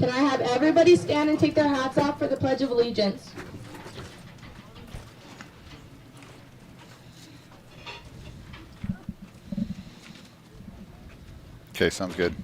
Can I have everybody stand and take their hats off for the Pledge of Allegiance? Okay, sounds good.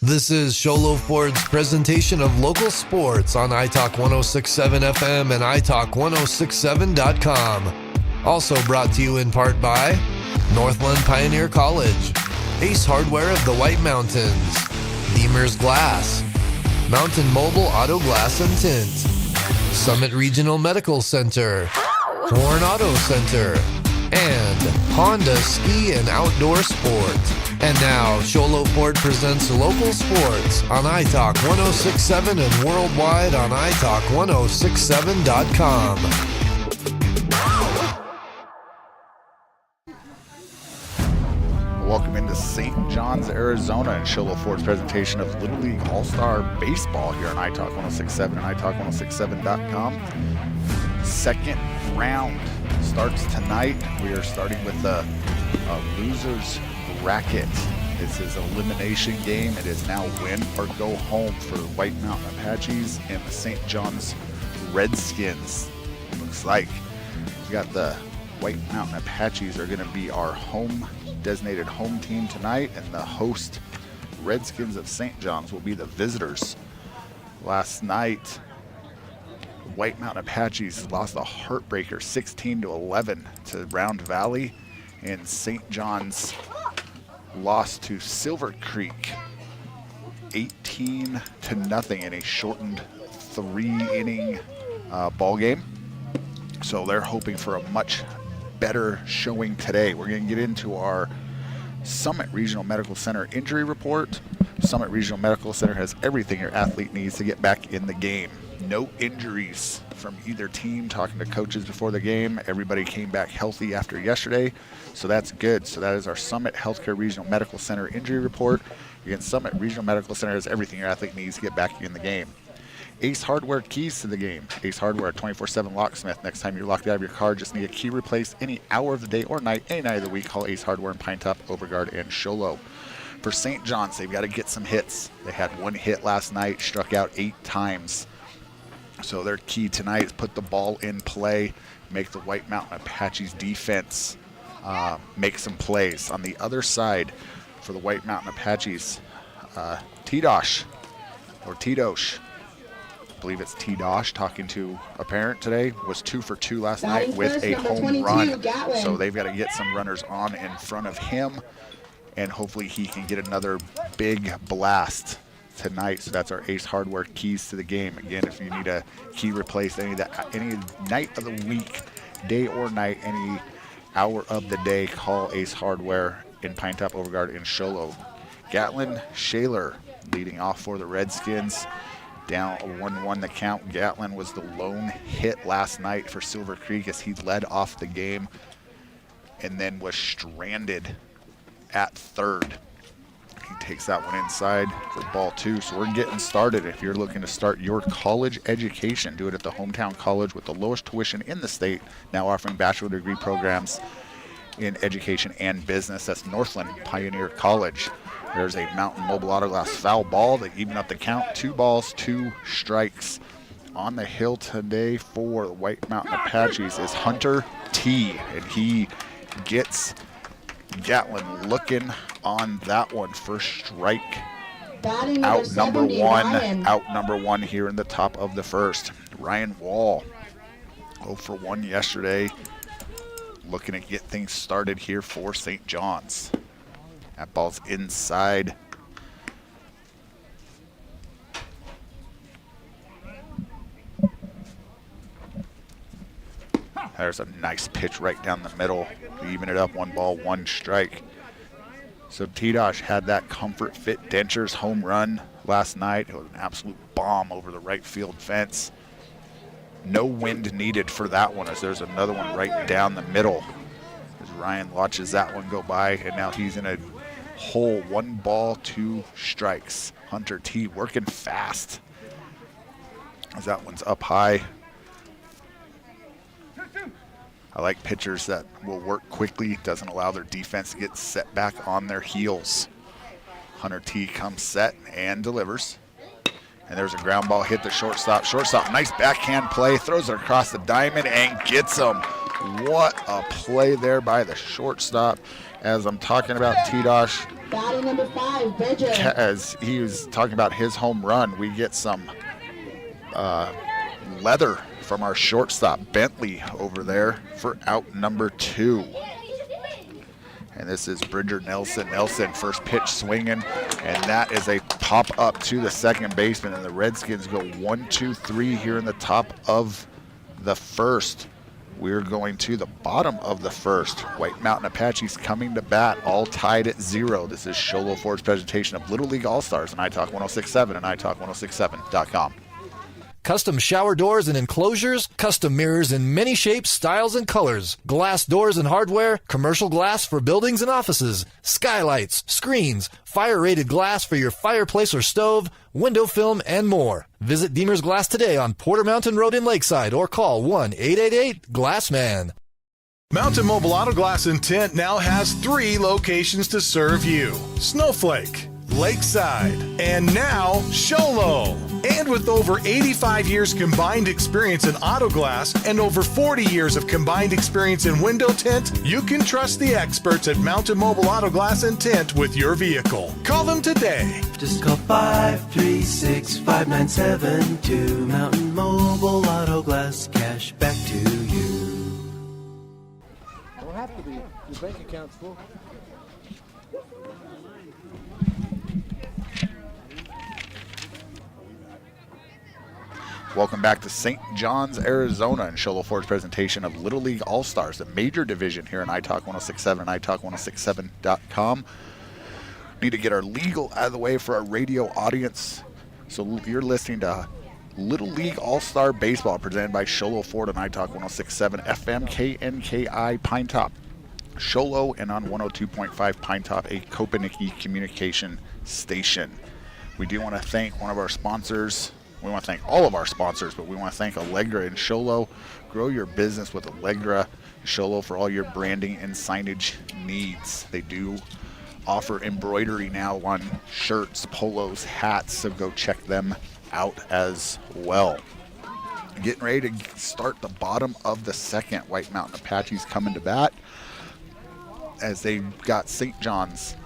This is Sholo Ford's presentation of local sports on iTalk 1067 FM and iTalk1067.com. Also brought to you in part by Northland Pioneer College, Ace Hardware of the White Mountains, Deemer's Glass, Mountain Mobile Auto Glass and Tint, Summit Regional Medical Center, Warren Auto Center, and Honda Ski and Outdoor Sport. And now, Sholo Ford presents local sports on iTalk 1067 and worldwide on iTalk1067.com. Welcome into St. John's, Arizona, and Sholo Ford's presentation of Little League All-Star Baseball here on iTalk 1067 and iTalk1067.com. Second round starts tonight. We are starting with a loser's bracket. This is an elimination game. It is now win or go home for the White Mountain Apaches and the St. John's Redskins. Looks like we got the White Mountain Apaches are going to be our designated home team tonight, and the host Redskins of St. John's will be the visitors. Last night, White Mountain Apaches lost a heartbreaker 16-11 to Round Valley, and St. John's lost to Silver Creek 18-0 in a shortened 3-inning ball game. So they're hoping for a much better showing today. We're going to get into our Summit Regional Medical Center injury report. Summit Regional Medical Center has everything your athlete needs to get back in the game. No injuries from either team. Talking to coaches before the game, everybody came back healthy after yesterday, so that's good. So that is our Summit Healthcare Regional Medical Center injury report. Again, Summit Regional Medical Center has everything your athlete needs to get back in the game. Ace Hardware keys to the game. Ace Hardware, 24/7 locksmith. Next time you're locked out of your car, just need a key replaced any hour of the day or night, any night of the week, call Ace Hardware in Pine Top, Overguard, and Sholo. For St. John's, they've got to get some hits. They had one hit last night, struck out 8 times. So their key tonight is put the ball in play, make the White Mountain Apaches defense make some plays. On the other side, for the White Mountain Apaches, T-Dosh, or T-Dosh, I believe it's T-Dosh, talking to a parent today, was 2 for 2 last night with a home run. So they've got to get some runners on in front of him, and hopefully he can get another big blast tonight. So that's our Ace Hardware keys to the game. Again, if you need a key replaced any night of the week, day or night, any hour of the day, call Ace Hardware in Pine Top, Overguard, and Sholo. Gatlin Shaler leading off for the Redskins. Down 1-1 the count. Gatlin was the lone hit last night for Silver Creek as he led off the game and then was stranded at third. He takes that one inside for ball 2. So we're getting started. If you're looking to start your college education, do it at the hometown college with the lowest tuition in the state, now offering bachelor degree programs in education and business. That's Northland Pioneer College. There's a Mountain Mobile Auto Glass foul ball. They even up the count. 2 balls, 2 strikes. On the hill today for the White Mountain Apaches is Hunter T, and he gets Gatlin looking on that one. First strike. Batting number Out number 70, one. Ryan. Out number one here in the top of the first. Ryan Wall, 0 for 1 yesterday. Looking to get things started here for St. John's. That ball's inside. There's a nice pitch right down the middle. Even it up, 1 ball, 1 strike. So T-Dosh had that Comfort Fit Dentures home run last night. It was an absolute bomb over the right field fence. No wind needed for that one, as there's another one right down the middle. As Ryan watches that one go by, and now he's in a hole. 1 ball, 2 strikes. Hunter T working fast, as that one's up high. I like pitchers that will work quickly, doesn't allow their defense to get set back on their heels. Hunter T comes set and delivers. And there's a ground ball hit the shortstop. Shortstop, nice backhand play, throws it across the diamond and gets him. What a play there by the shortstop. As I'm talking about T-Dosh, Batting number 5, Bridger. as he was talking about his home run, we get some leather from our shortstop, Bentley, over there for out number 2. And this is Bridger Nelson. Nelson, first pitch swinging, and that is a pop up to the second baseman. And the Redskins go 1, 2, 3 here in the top of the first. We're going to the bottom of the first. White Mountain Apaches coming to bat, all tied at 0. This is Sholo Ford's presentation of Little League All-Stars on iTalk 1067 and iTalk1067.com. Custom shower doors and enclosures, custom mirrors in many shapes, styles, and colors, glass doors and hardware, commercial glass for buildings and offices, skylights, screens, fire-rated glass for your fireplace or stove, window film, and more. Visit Deemer's Glass today on Porter Mountain Road in Lakeside or call 1-888-GLASSMAN. Mountain Mobile Auto Glass and Tint now has 3 locations to serve you: Snowflake, Lakeside, and now Sholo. And with over 85 years combined experience in auto glass and over 40 years of combined experience in window tint, you can trust the experts at Mountain Mobile Auto Glass and Tint with your vehicle. Call them today. Just call 536-5972. Mountain Mobile Auto Glass, cash back to you. Don't have to be. Your bank account's full. Welcome back to St. John's, Arizona, and Sholo Ford's presentation of Little League All-Stars, the major division here on iTalk 1067 and iTalk1067.com. Need to get our legal out of the way for our radio audience. So you're listening to Little League All-Star Baseball presented by Sholo Ford on iTalk 1067 FM, KNKI Pine Top, Sholo, and on 102.5 Pine Top, a Kopeniki communication station. We do want to thank one of our sponsors. We want to thank all of our sponsors, but we want to thank Allegra and Sholo. Grow your business with Allegra and Sholo for all your branding and signage needs. They do offer embroidery now on shirts, polos, hats, so go check them out as well. Getting ready to start the bottom of the second. White Mountain Apaches coming to bat as they've got St. John's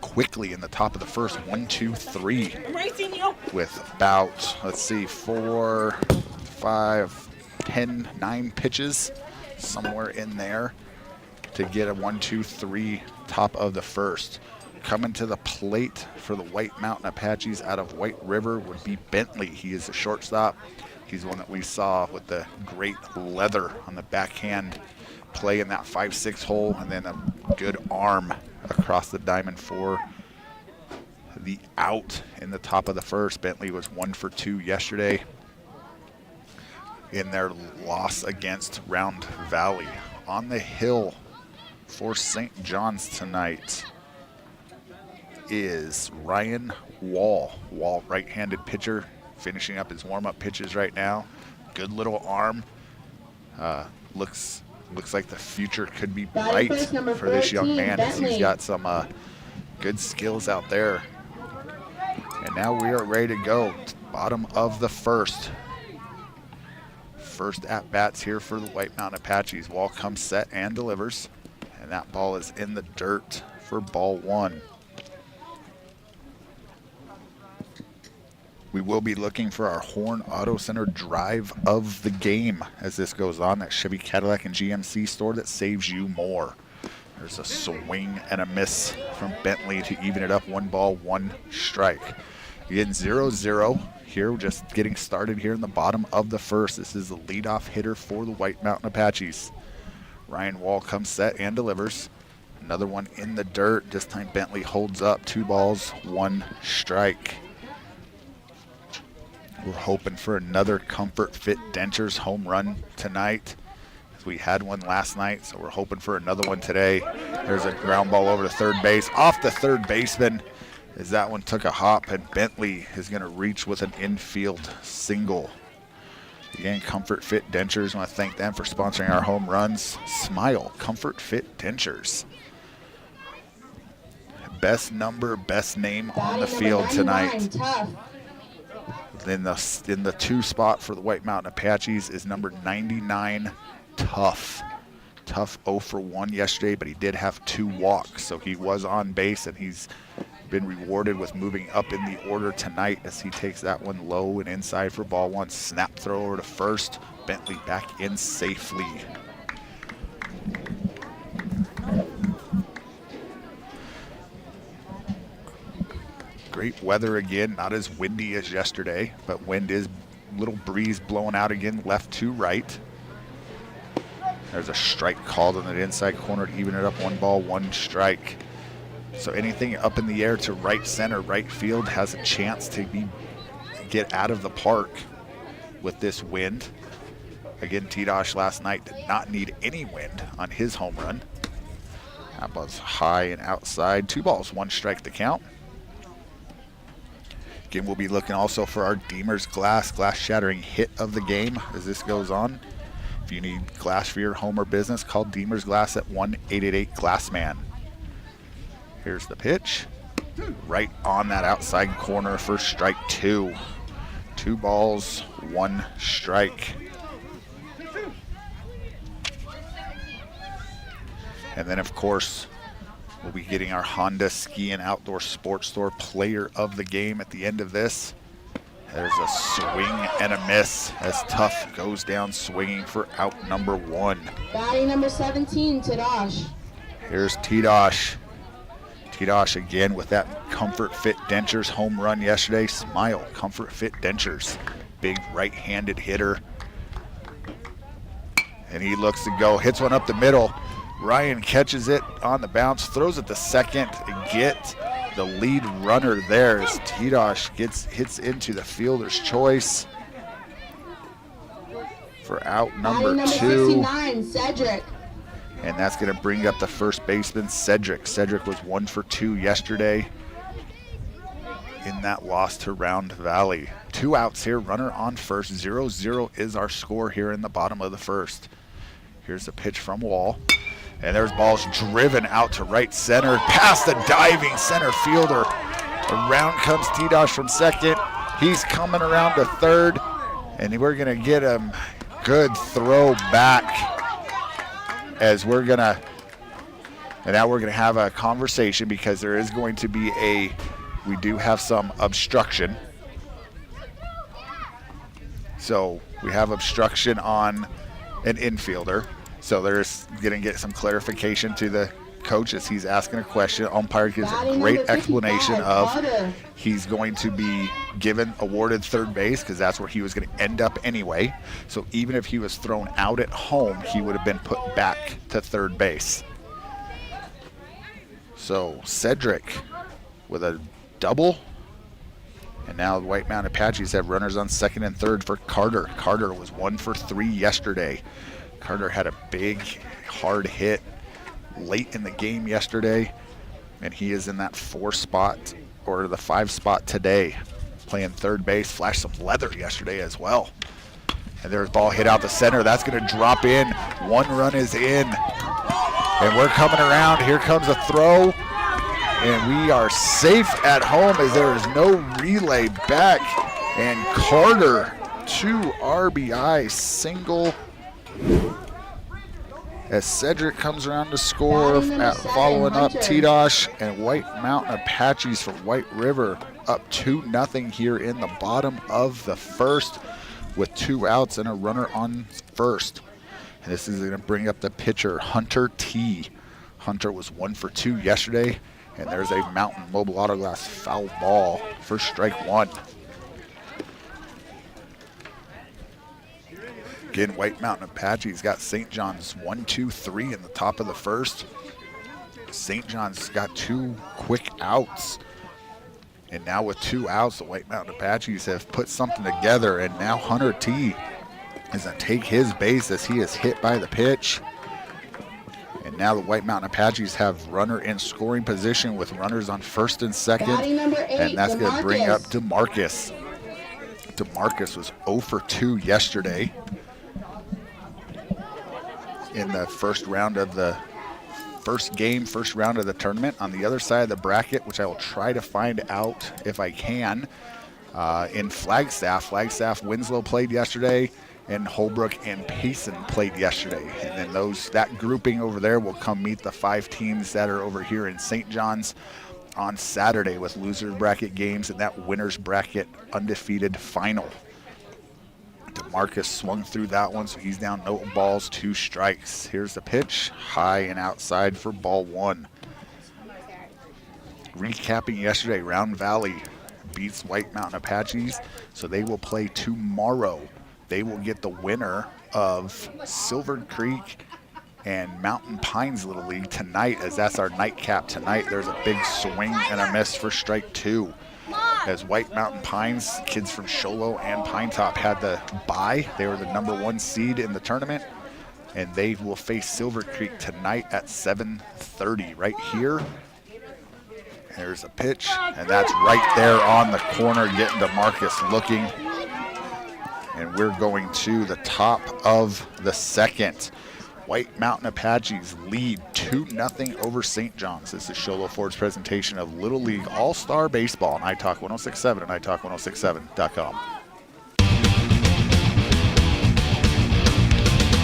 quickly in the top of the first. 1, 2, 3 with about, let's see, 4, 5, 10, 9 pitches somewhere in there to get a 1, 2, 3 top of the first. Coming to the plate for the White Mountain Apaches out of White River would be Bentley. He is a shortstop. He's one that we saw with the great leather on the backhand play in that 5-6 hole, and then a good arm across the diamond for the out in the top of the first. Bentley was 1 for 2 yesterday in their loss against Round Valley. On the hill for St. John's tonight is Ryan Wall. Wall, right-handed pitcher, finishing up his warm-up pitches right now. Good little arm. Looks like the future could be bright for this young man, as he's got some good skills out there. And now we are ready to go. Bottom of the first. First at-bats here for the White Mountain Apaches. Wall comes set and delivers. And that ball is in the dirt for ball one. We will be looking for our Horn Auto Center drive of the game as this goes on. That Chevy, Cadillac, and GMC store that saves you more. There's a swing and a miss from Bentley to even it up. 1 ball, 1 strike. Again, 0-0 here, just getting started here in the bottom of the first. This is the leadoff hitter for the White Mountain Apaches. Ryan Wall comes set and delivers. Another one in the dirt. This time Bentley holds up. 2 balls, 1 strike. We're hoping for another Comfort Fit Dentures home run tonight. We had one last night, so we're hoping for another one today. There's a ground ball over to third base. Off the third baseman as that one took a hop, and Bentley is going to reach with an infield single. Again, Comfort Fit Dentures, I want to thank them for sponsoring our home runs. Smile, Comfort Fit Dentures. Best number, best name on the field tonight. In the 2 spot for the White Mountain Apaches is number 99, Tough. Tough 0 for 1 yesterday, but he did have 2 walks, so he was on base, and he's been rewarded with moving up in the order tonight as he takes that one low and inside for ball 1. Snap throw over to first. Bentley back in safely. Great weather again, not as windy as yesterday, but wind is a little breeze blowing out again, left to right. There's a strike called on that inside corner to even it up. 1 ball, 1 strike. So anything up in the air to right center, right field has a chance to get out of the park with this wind. Again, T-Dosh last night did not need any wind on his home run. That was high and outside. 2 balls, 1 strike to count. Again, we'll be looking also for our Deemer's glass shattering hit of the game as this goes on. If you need glass for your home or business, call Deemer's Glass at 1-888-GLASSMAN. Here's the pitch. Right on that outside corner for strike 2. 2 balls, 1 strike. And then, of course, we'll be getting our Honda Ski and Outdoor Sports Store player of the game at the end of this. There's a swing and a miss as Tough goes down swinging for out number 1. Batting number 17, T-Dosh. Here's T-Dosh. T-Dosh again with that Comfort Fit Dentures home run yesterday. Smile, Comfort Fit Dentures. Big right-handed hitter. And he looks to go, hits one up the middle. Ryan catches it on the bounce, throws it to second to get the lead runner there as T-Dosh hits into the fielder's choice for out number 2. 69, Cedric. And that's going to bring up the first baseman, Cedric. Cedric was 1 for 2 yesterday in that loss to Round Valley. 2 outs here, runner on first. 0-0 is our score here in the bottom of the first. Here's a pitch from Wall. And there's balls driven out to right center, past the diving center fielder. Around comes T-Dosh from second. He's coming around to third, and we're going to get him good throw back as we're going to, and now we're going to have a conversation because there is going to be we do have some obstruction. So we have obstruction on an infielder. So there's going to get some clarification to the coach as he's asking a question. Umpire gives a great explanation of he's going to be awarded third base because that's where he was going to end up anyway. So even if he was thrown out at home, he would have been put back to third base. So Cedric with a double. And now the White Mountain Apaches have runners on second and third for Carter. Carter was 1 for 3 yesterday. Carter had a big, hard hit late in the game yesterday, and he is in that 4 spot or the 5 spot today, playing third base. Flashed some leather yesterday as well. And there's ball hit out the center. That's going to drop in. 1 run is in, and we're coming around. Here comes a throw, and we are safe at home as there is no relay back. And Carter, 2 RBI single. as Cedric comes around to score, Batting number 7, following up Hunter. T-Dosh and White Mountain Apaches from White River up 2-0 here in the bottom of the first with 2 outs and a runner on first. And this is going to bring up the pitcher, Hunter T. Hunter was 1 for 2 yesterday, and there's a Mountain Mobile Autoglass foul ball for strike 1. Again, White Mountain Apache's got St. John's 1, 2, 3 in the top of the first. St. John's got 2 quick outs. And now with 2 outs, the White Mountain Apaches have put something together, and now Hunter T is going to take his base as he is hit by the pitch. And now the White Mountain Apaches have runner in scoring position with runners on first and second. Batting number 8, And that's going to bring up DeMarcus. DeMarcus. DeMarcus was 0 for 2 yesterday in the first round of the first round of the tournament. On the other side of the bracket, which I will try to find out if I can, in Flagstaff. Winslow played yesterday, and Holbrook and Payson played yesterday. And then that grouping over there will come meet the 5 teams that are over here in St. John's on Saturday with losers bracket games and that winners bracket undefeated final. DeMarcus swung through that one, so he's down no balls, 2 strikes. Here's the pitch, high and outside for ball 1. Recapping yesterday, Round Valley beats White Mountain Apaches, so they will play tomorrow. They will get the winner of Silver Creek and Mountain Pines Little League tonight, as that's our nightcap tonight. There's a big swing and a miss for strike 2. As White Mountain Pines, kids from Sholo and Pine Top had the bye. They were the #1 seed in the tournament, and they will face Silver Creek tonight at 7:30 right here. There's a pitch, and that's right there on the corner, getting DeMarcus looking. And we're going to the top of the second. White Mountain Apaches lead 2-0 over St. John's. This is Sholo Ford's presentation of Little League All-Star Baseball on iTalk 1067 and iTalk1067.com.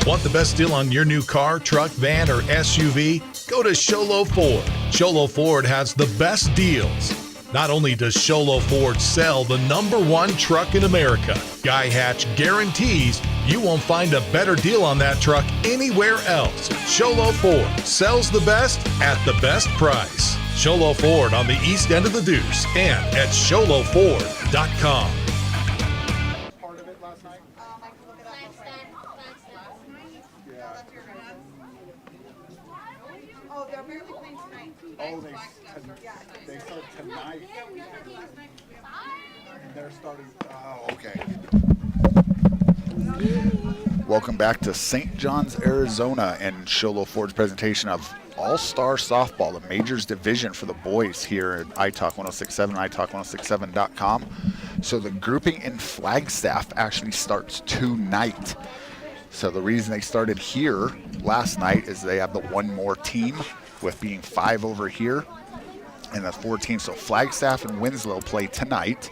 Want the best deal on your new car, truck, van, or SUV? Go to Sholo Ford. Sholo Ford has the best deals. Not only does Sholo Ford sell the #1 truck in America, Guy Hatch guarantees you won't find a better deal on that truck anywhere else. Sholo Ford sells the best at the best price. Sholo Ford on the east end of the Deuce and at SholoFord.com. Part of it last night. Oh, they're barely playing tonight. Oh, they start tonight. And they're starting. Oh, okay. Welcome back to St. John's, Arizona, and Sholo Ford's presentation of All-Star Softball, the Majors Division for the boys here at iTalk 1067 and iTalk1067.com. So the grouping in Flagstaff actually starts tonight. So the reason they started here last night is they have the 1 more team, with being 5 over here and the 4 teams. So Flagstaff and Winslow play tonight,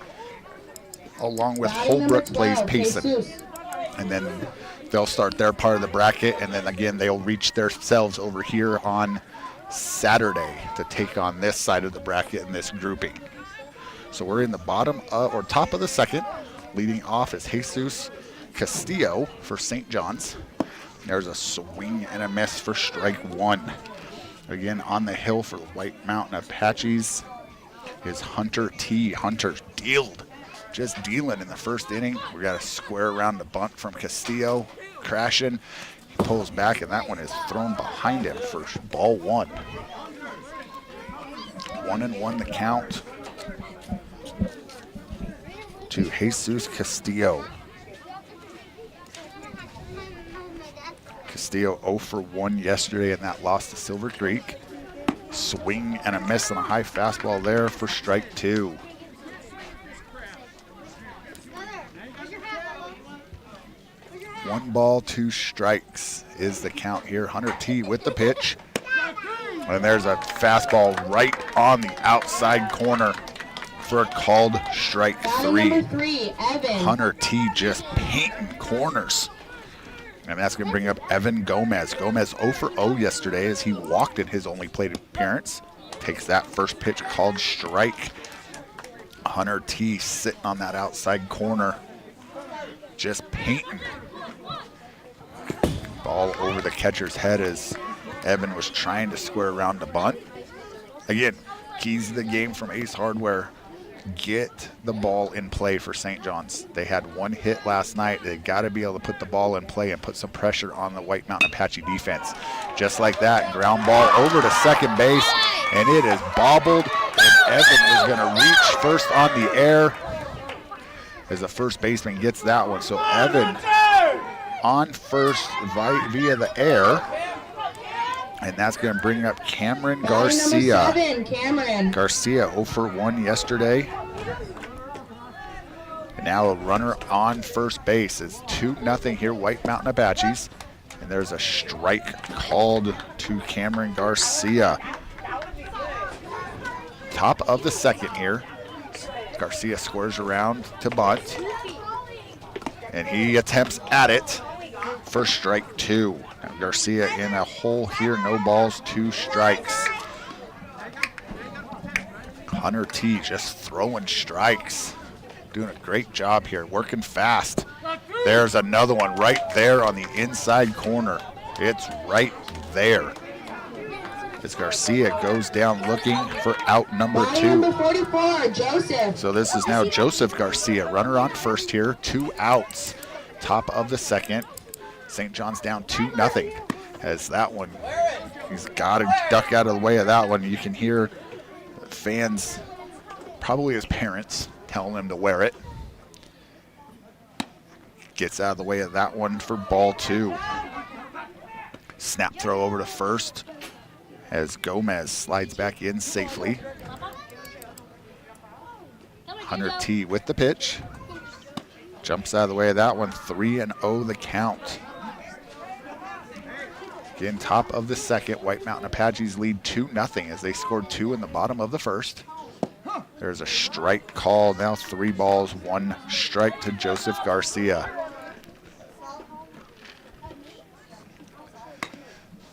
along with Batting Holbrook number plays 12, Payson. Jesus. And then they'll start their part of the bracket, and then again they'll reach themselves over here on Saturday to take on this side of the bracket in this grouping. So we're in the top of the second. Leading off is Jesus Castillo for St. John's. There's a swing and a miss for strike 1. Again, on the hill for the White Mountain Apaches is Hunter T. Hunter just dealing in the first inning. We got a square around the bunt from Castillo, crashing. He pulls back, and that one is thrown behind him for ball 1. 1-1 the count to Jesus Castillo. Castillo 0 for 1 yesterday in that loss to Silver Creek. Swing and a miss on a high fastball there for strike 2. One ball, 2 strikes is the count here. Hunter T with the pitch. And there's a fastball right on the outside corner for a called strike Batting 3. number 3, Evan. Hunter T just painting corners. And that's going to bring up Evan Gomez. Gomez 0 for 0 yesterday as he walked in his only plate appearance. Takes that first pitch called strike. Hunter T sitting on that outside corner, just painting. Ball over the catcher's head as Evan was trying to square around the bunt. Again, keys to the game from Ace Hardware. Get the ball in play for St. John's. They had one hit last night. They got to be able to put the ball in play and put some pressure on the White Mountain Apache defense. Just like that, ground ball over to second base, and it is bobbled, and Evan is going to reach first on the air as the first baseman gets that one. So Evan on first via the air. And that's going to bring up Cameron Garcia. Number 7, Cameron. Garcia 0 for 1 yesterday. And now a runner on first base. It's 2-0 here, White Mountain Apaches. And there's a strike called to Cameron Garcia. Top of the second here. Garcia squares around to bunt. And he attempts at it for strike 2. Now Garcia in a hole here, no balls, 2 strikes. Hunter T just throwing strikes. Doing a great job here, working fast. There's another one right there on the inside corner. It's right there. As Garcia goes down looking for out number 2. Number 44, Joseph. So this is now Joseph Garcia, runner on first here, 2 outs. Top of the second. St. John's down 2-0 as that one, he's got to duck out of the way of that one. You can hear fans, probably his parents, telling him to wear it. Gets out of the way of that one for ball 2. Snap throw over to first as Gomez slides back in safely. Hunter T with the pitch. Jumps out of the way of that one, 3-0 the count. Again, top of the second, White Mountain Apaches lead 2-0 as they scored 2 in the bottom of the first. There's a strike call, now 3 balls, 1 strike to Joseph Garcia.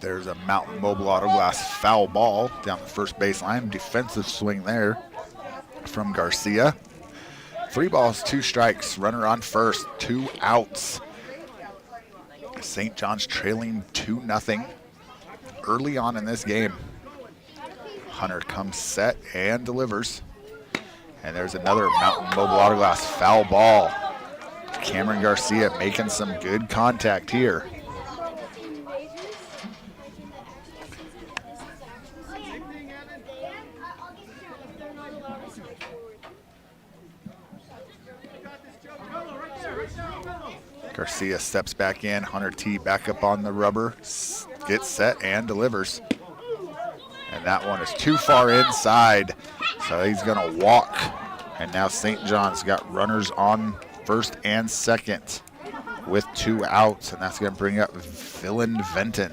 There's a Mountain Mobile Auto Glass foul ball down the first baseline. Defensive swing there from Garcia. 3 balls, 2 strikes, runner on first, 2 outs. St. John's trailing 2-0 early on in this game. Hunter comes set and delivers. And there's another Mountain Mobile Auto Glass foul ball. Cameron Garcia making some good contact here. Garcia steps back in. Hunter T back up on the rubber. Gets set and delivers. And that one is too far inside. So he's going to walk. And now St. John's got runners on first and second with 2 outs. And that's going to bring up Villand Fenton.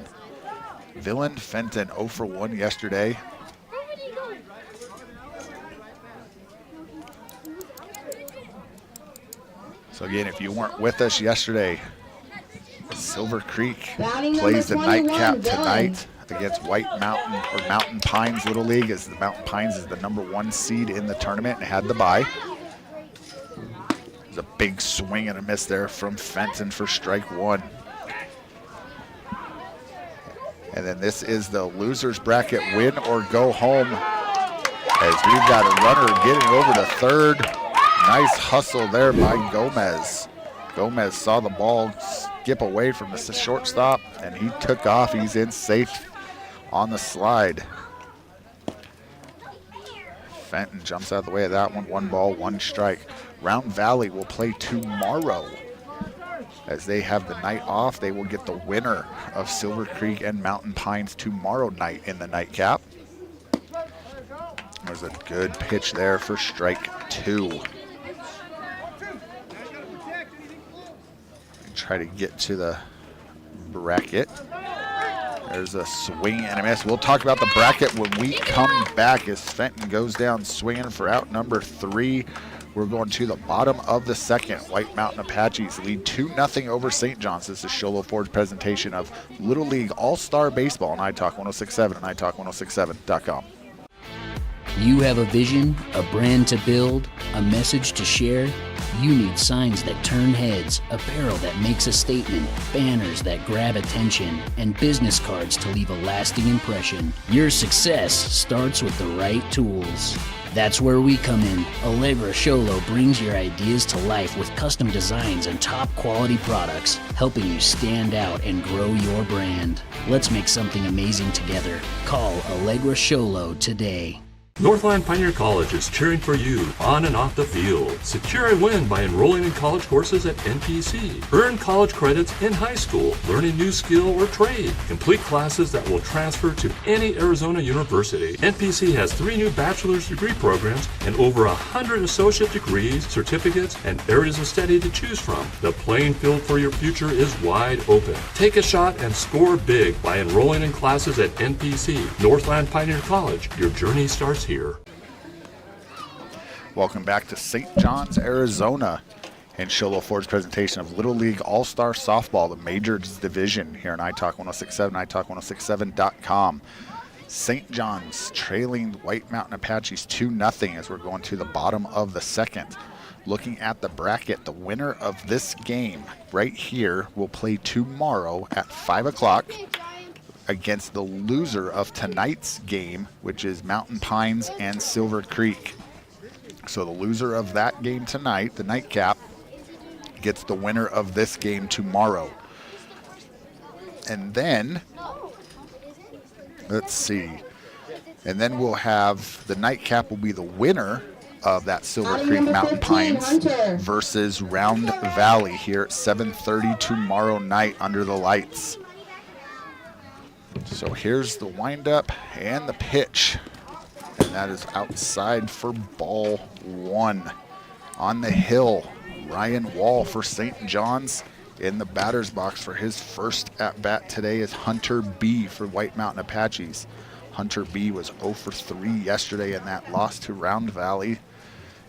Villand Fenton 0 for 1 yesterday. So again, if you weren't with us yesterday, Silver Creek plays the nightcap tonight against White Mountain or Mountain Pines Little League, as the Mountain Pines is the #1 seed in the tournament and had the bye. There's a big swing and a miss there from Fenton for strike 1. And then this is the loser's bracket, win or go home, as we've got a runner getting over to third. Nice hustle there by Gomez. Gomez saw the ball skip away from the shortstop, and he took off. He's in safe on the slide. Fenton jumps out of the way of that one. 1 ball, 1 strike. Round Valley will play tomorrow. As they have the night off, they will get the winner of Silver Creek and Mountain Pines tomorrow night in the nightcap. There's a good pitch there for strike 2. Try to get to the bracket. There's a swing and a miss. We'll talk about the bracket when we come back as Fenton goes down swinging for out number 3. We're going to the bottom of the second. White Mountain Apaches lead 2-0 over St. John's. This is Sholo Ford's presentation of Little League All-Star Baseball on iTalk 1067 and iTalk1067.com. You have a vision, a brand to build, a message to share? You need signs that turn heads, apparel that makes a statement, banners that grab attention, and business cards to leave a lasting impression. Your success starts with the right tools. That's where we come in. Allegra Sholo brings your ideas to life with custom designs and top quality products, helping you stand out and grow your brand. Let's make something amazing together. Call Allegra Sholo today. Northland Pioneer College is cheering for you on and off the field. Secure a win by enrolling in college courses at NPC. Earn college credits in high school, learn a new skill or trade. Complete classes that will transfer to any Arizona university. NPC has 3 new bachelor's degree programs and over 100 associate degrees, certificates, and areas of study to choose from. The playing field for your future is wide open. Take a shot and score big by enrolling in classes at NPC. Northland Pioneer College. Your journey starts here. Welcome back to St. John's, Arizona, and Sholo Ford's presentation of Little League All-Star Softball, the Majors Division, here on iTalk 1067, iTalk1067.com. St. John's trailing White Mountain Apaches 2-0 as we're going to the bottom of the second. Looking at the bracket, the winner of this game right here will play tomorrow at 5 o'clock against the loser of tonight's game, which is Mountain Pines and Silver Creek. So the loser of that game tonight, the nightcap, gets the winner of this game tomorrow. And then, let's see, and then we'll have, the nightcap will be the winner of that Silver Creek Mountain 15, Pines Hunter. versus Round Valley here at 7:30 tomorrow night under the lights. So here's the windup and the pitch, and that is outside for ball 1. On the hill, Ryan Wall for St. John's. In the batter's box for his first at-bat today is Hunter B for White Mountain Apaches. Hunter B was 0 for 3 yesterday in that loss to Round Valley.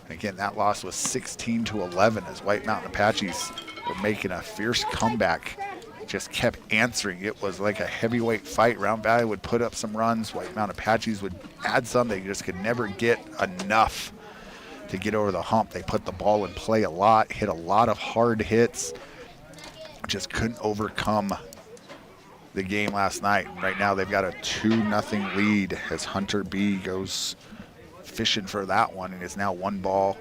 And again, that loss was 16-11 as White Mountain Apaches were making a fierce comeback. Just kept answering. It was like a heavyweight fight. Round Valley would put up some runs. White Mountain Apaches would add some. They just could never get enough to get over the hump. They put the ball in play a lot, hit a lot of hard hits. Just couldn't overcome the game last night. Right now they've got a 2-0 lead as Hunter B goes fishing for that one, and is now 1 ball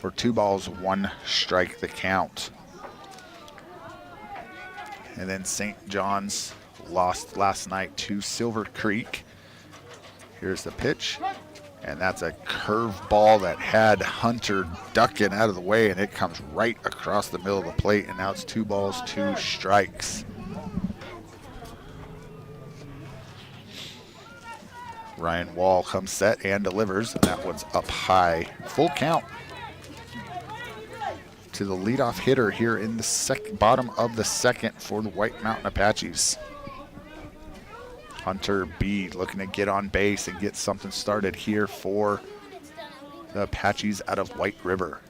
or 2 balls, 1 strike the count. And then St. John's lost last night to Silver Creek. Here's the pitch, and that's a curve ball that had Hunter ducking out of the way, and it comes right across the middle of the plate, and now it's 2 balls, 2 strikes. Ryan Wall comes set and delivers, and that one's up high. Full count to the leadoff hitter here in the bottom of the second for the White Mountain Apaches. Hunter B looking to get on base and get something started here for the Apaches out of White River.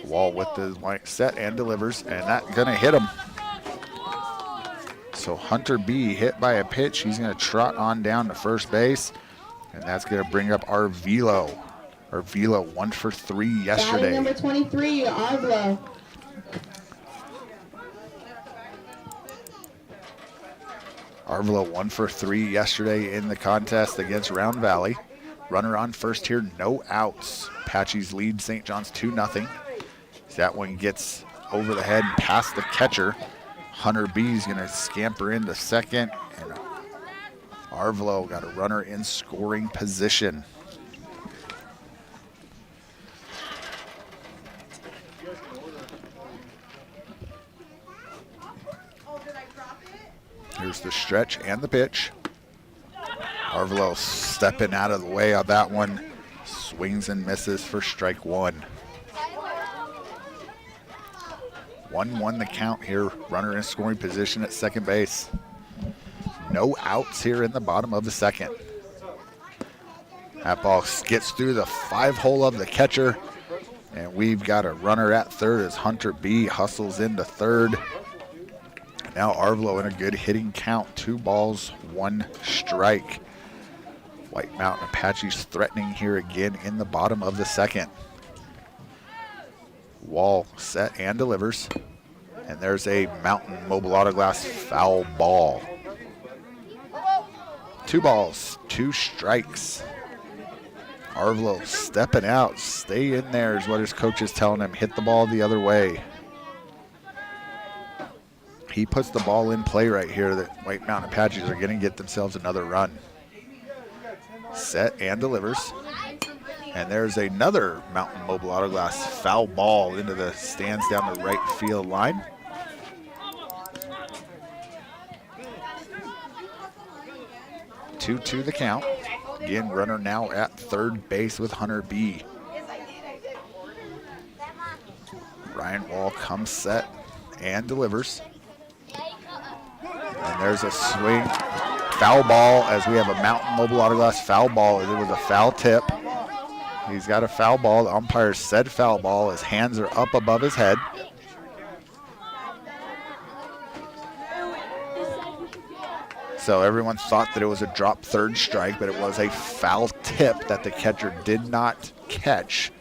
Wall with the white set and delivers, and that's gonna hit him. So Hunter B hit by a pitch. He's gonna trot on down to first base, and that's gonna bring up Arvilo. Arvilo 1 for 3 yesterday. Batting number 23, Arvilo. Arvilo 1 for 3 yesterday in the contest against Round Valley. Runner on first here, no outs. Apaches lead St. John's 2-0. That one gets over the head and past the catcher. Hunter B is going to scamper into second, and Arvilo got a runner in scoring position. Here's the stretch and the pitch. Arvilo stepping out of the way on that one. Swings and misses for strike 1. 1-1 the count here. Runner in scoring position at second base. No outs here in the bottom of the second. That ball gets through the 5-hole of the catcher, and we've got a runner at third as Hunter B hustles into third. Now Arvelo in a good hitting count, 2 balls, 1 strike. White Mountain Apaches threatening here again in the bottom of the second. Wall set and delivers. And there's a Mountain Mobile Auto Glass foul ball. 2 balls, 2 strikes. Arvelo stepping out. Stay in there is what his coach is telling him. Hit the ball the other way. He puts the ball in play right here that White Mountain Apaches are going to get themselves another run. Set and delivers. And there's another Mountain Mobile Auto Glass foul ball into the stands down the right field line. Two the count. Again, runner now at third base with Hunter B. Ryan Wall comes set and delivers. And there's a swing. Foul ball as we have a Mountain Mobile Auto Glass foul ball. It was a foul tip. He's got a foul ball. The umpire said foul ball. His hands are up above his head. So everyone thought that it was a drop third strike, but it was a foul tip that the catcher did not catch.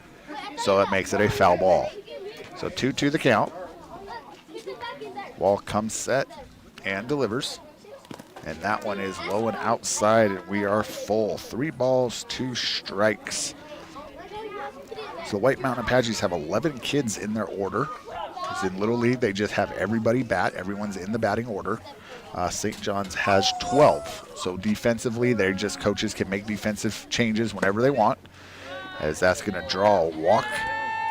So it makes it a foul ball. So 2-2 the count. Wall comes set and delivers. And that one is low and outside, and we are full. 3 balls, 2 strikes. So White Mountain Apaches have 11 kids in their order. Because in Little League, they just have everybody bat. Everyone's in the batting order. St. John's has 12. So defensively, coaches can make defensive changes whenever they want. As that's going to draw a walk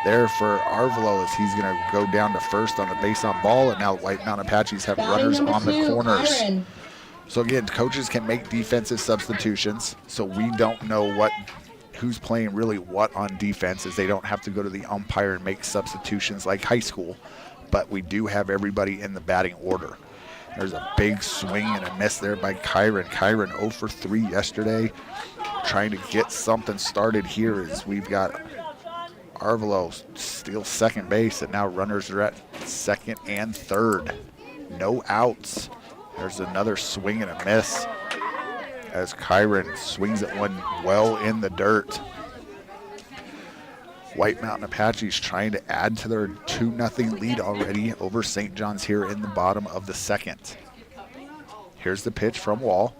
there for Arvelo as he's going to go down to first on the base on ball. And now White Mountain Apaches have runners on the corners. Kyron. So again, coaches can make defensive substitutions. So we don't know who's playing really what on defense, as they don't have to go to the umpire and make substitutions like high school. But we do have everybody in the batting order. There's a big swing and a miss there by Kyron. Kyron 0 for 3 yesterday. Trying to get something started here as we've got Arvelo steals second base, and now runners are at second and third. No outs. There's another swing and a miss as Kyron swings at one well in the dirt. White Mountain Apaches trying to add to their 2-0 lead already over St. John's here in the bottom of the second. Here's the pitch from Wall.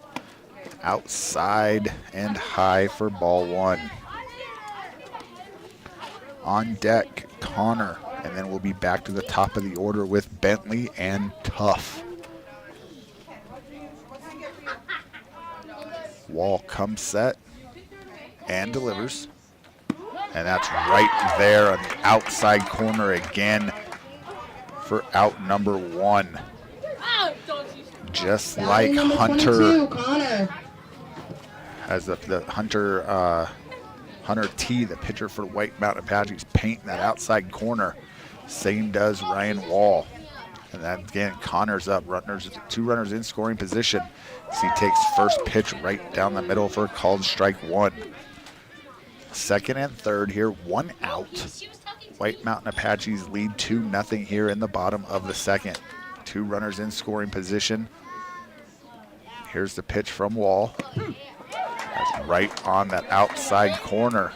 Outside and high for ball 1. On deck, Connor, and then we'll be back to the top of the order with Bentley and Tuff. Wall comes set and delivers. And that's right there on the outside corner again for out number 1. Just like Batting number Hunter, 22, Connor. as the Hunter T, the pitcher for White Mountain Apaches, painting that outside corner. Same does Ryan Wall. And then again, Connor's up. 2 runners in scoring position as he takes first pitch right down the middle for a called strike 1. Second and third here, 1 out. White Mountain Apaches lead 2-0 here in the bottom of the second. 2 runners in scoring position. Here's the pitch from Wall. That's right on that outside corner.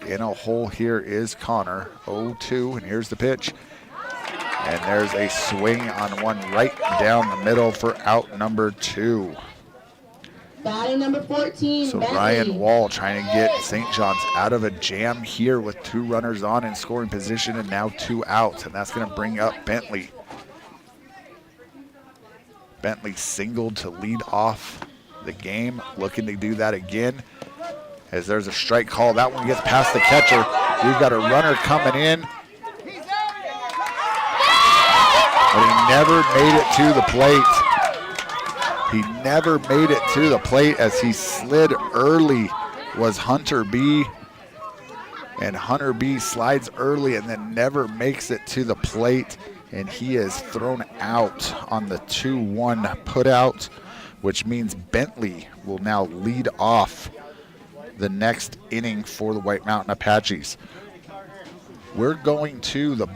In a hole here is Connor, 0-2, and here's the pitch. And there's a swing on one right down the middle for out number 2. Batting number 14, So Bentley. Ryan Wall trying to get St. John's out of a jam here with 2 runners on in scoring position and now 2 outs, and that's going to bring up Bentley. Bentley singled to lead off the game, looking to do that again. As there's a strike call, that one gets past the catcher. We've got a runner coming in, but he never made it to the plate. He never made it to the plate as he slid early was Hunter B. And Hunter B slides early and then never makes it to the plate. And he is thrown out on the 2-1 put out, which means Bentley will now lead off the next inning for the White Mountain Apaches. We're going to the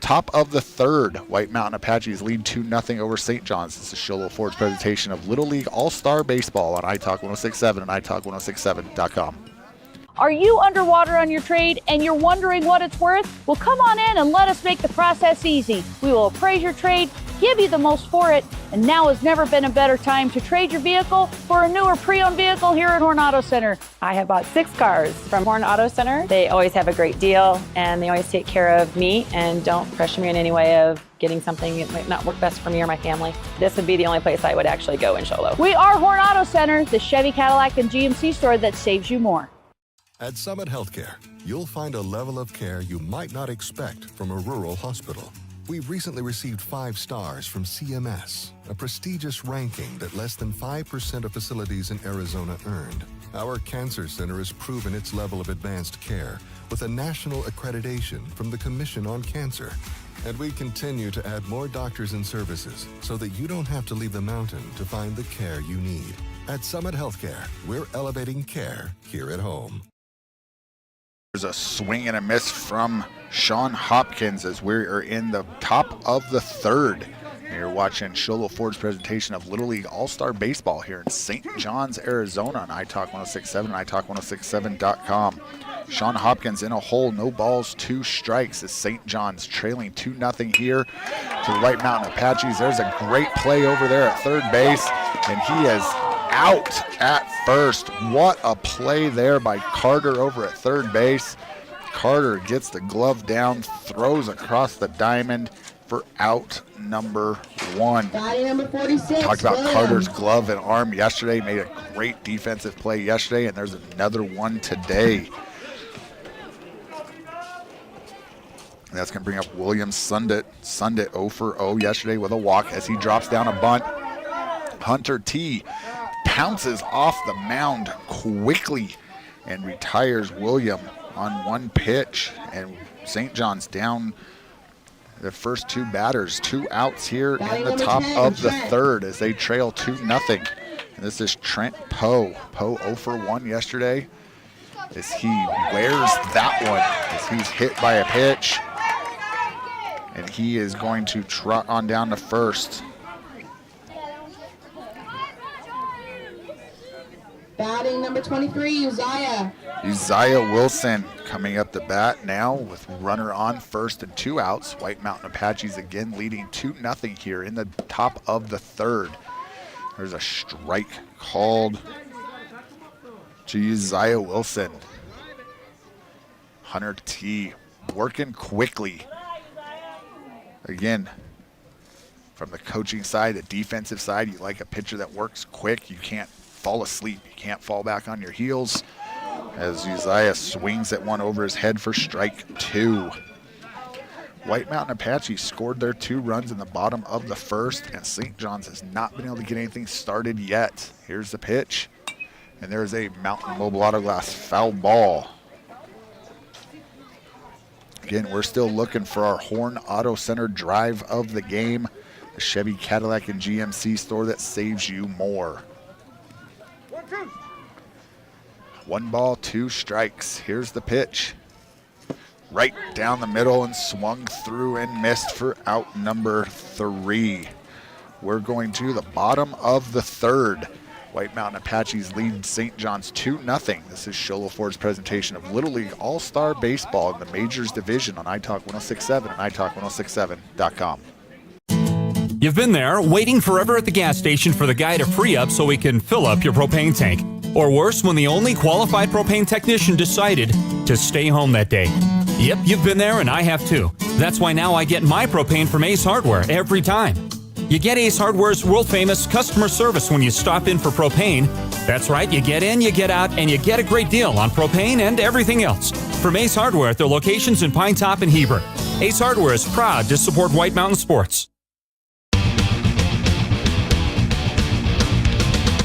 top of the third. White Mountain Apaches lead 2-0 over St. John's. This is Sholo Ford's presentation of Little League All-Star Baseball on iTalk 1067 and iTalk1067.com. Are you underwater on your trade and you're wondering what it's worth? Well, come on in and let us make the process easy. We will appraise your trade, give you the most for it, and now has never been a better time to trade your vehicle for a newer pre-owned vehicle here at Horn Auto Center. I have bought 6 cars from Horn Auto Center. They always have a great deal, and they always take care of me and don't pressure me in any way of getting something that might not work best for me or my family. This would be the only place I would actually go in Sholo. We are Horn Auto Center, the Chevy, Cadillac, and GMC store that saves you more. At Summit Healthcare, you'll find a level of care you might not expect from a rural hospital. We've recently received 5 stars from CMS, a prestigious ranking that less than 5% of facilities in Arizona earned. Our cancer center has proven its level of advanced care with a national accreditation from the Commission on Cancer. And we continue to add more doctors and services so that you don't have to leave the mountain to find the care you need. At Summit Healthcare, we're elevating care here at home. There's a swing and a miss from Sean Hopkins as we are in the top of the third. You're watching Sholo Ford's presentation of Little League All-Star Baseball here in St. John's, Arizona on iTalk 1067 and iTalk1067.com. Sean Hopkins in a hole, no balls, 2 strikes as St. John's trailing 2-0 here to the White Mountain Apaches. There's a great play over there at third base, and he is out at first. What a play there by Carter over at third base. Carter gets the glove down, throws across the diamond for out number 1. Batting number 46. Talked about William. Carter's glove and arm yesterday, made a great defensive play yesterday, and there's another one today. And that's going to bring up William Sundit. Sundit 0 for 0 yesterday with a walk as he drops down a bunt. Hunter T pounces off the mound quickly and retires William on 1 pitch. And St. John's down the first 2 batters, 2 outs here in the top of the third as they trail 2-0. And this is Trent Poe. Poe 0 for 1 yesterday as he wears that one as he's hit by a pitch. And he is going to trot on down to first. Batting number 23, Uzziah. Uzziah Wilson coming up the bat now with runner on first and 2 outs. White Mountain Apaches again leading 2-0 here in the top of the third. There's a strike called to Uzziah Wilson. Hunter T working quickly. Again, from the coaching side, the defensive side, you like a pitcher that works quick. You can't fall asleep. You can't fall back on your heels as Uzziah swings at one over his head for strike 2. White Mountain Apache scored their 2 runs in the bottom of the first, and St. John's has not been able to get anything started yet. Here's the pitch, and there's a Mountain Mobile Auto Glass foul ball. Again, we're still looking for our Horn Auto Center drive of the game, the Chevy, Cadillac, and GMC store that saves you more. 1 ball, 2 strikes. Here's the pitch. Right down the middle and swung through and missed for out number 3. We're going to the bottom of the third. White Mountain Apaches lead St. John's 2-0. This is Sholo Ford's presentation of Little League All-Star Baseball in the Majors Division on iTalk 1067 and iTalk1067.com. You've been there, waiting forever at the gas station for the guy to free up so he can fill up your propane tank. Or worse, when the only qualified propane technician decided to stay home that day. Yep, you've been there and I have too. That's why now I get my propane from Ace Hardware every time. You get Ace Hardware's world-famous customer service when you stop in for propane. That's right, you get in, you get out, and you get a great deal on propane and everything else. From Ace Hardware at their locations in Pine Top and Heber. Ace Hardware is proud to support White Mountain Sports.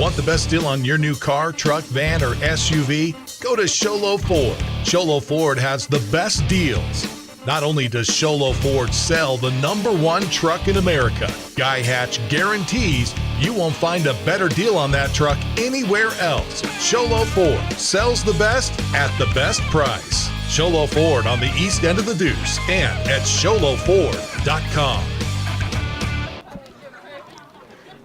Want the best deal on your new car, truck, van, or SUV? Go to Sholo Ford. Sholo Ford has the best deals. Not only does Sholo Ford sell the #1 truck in America, Guy Hatch guarantees you won't find a better deal on that truck anywhere else. Sholo Ford sells the best at the best price. Sholo Ford on the east end of the Deuce and at SholoFord.com.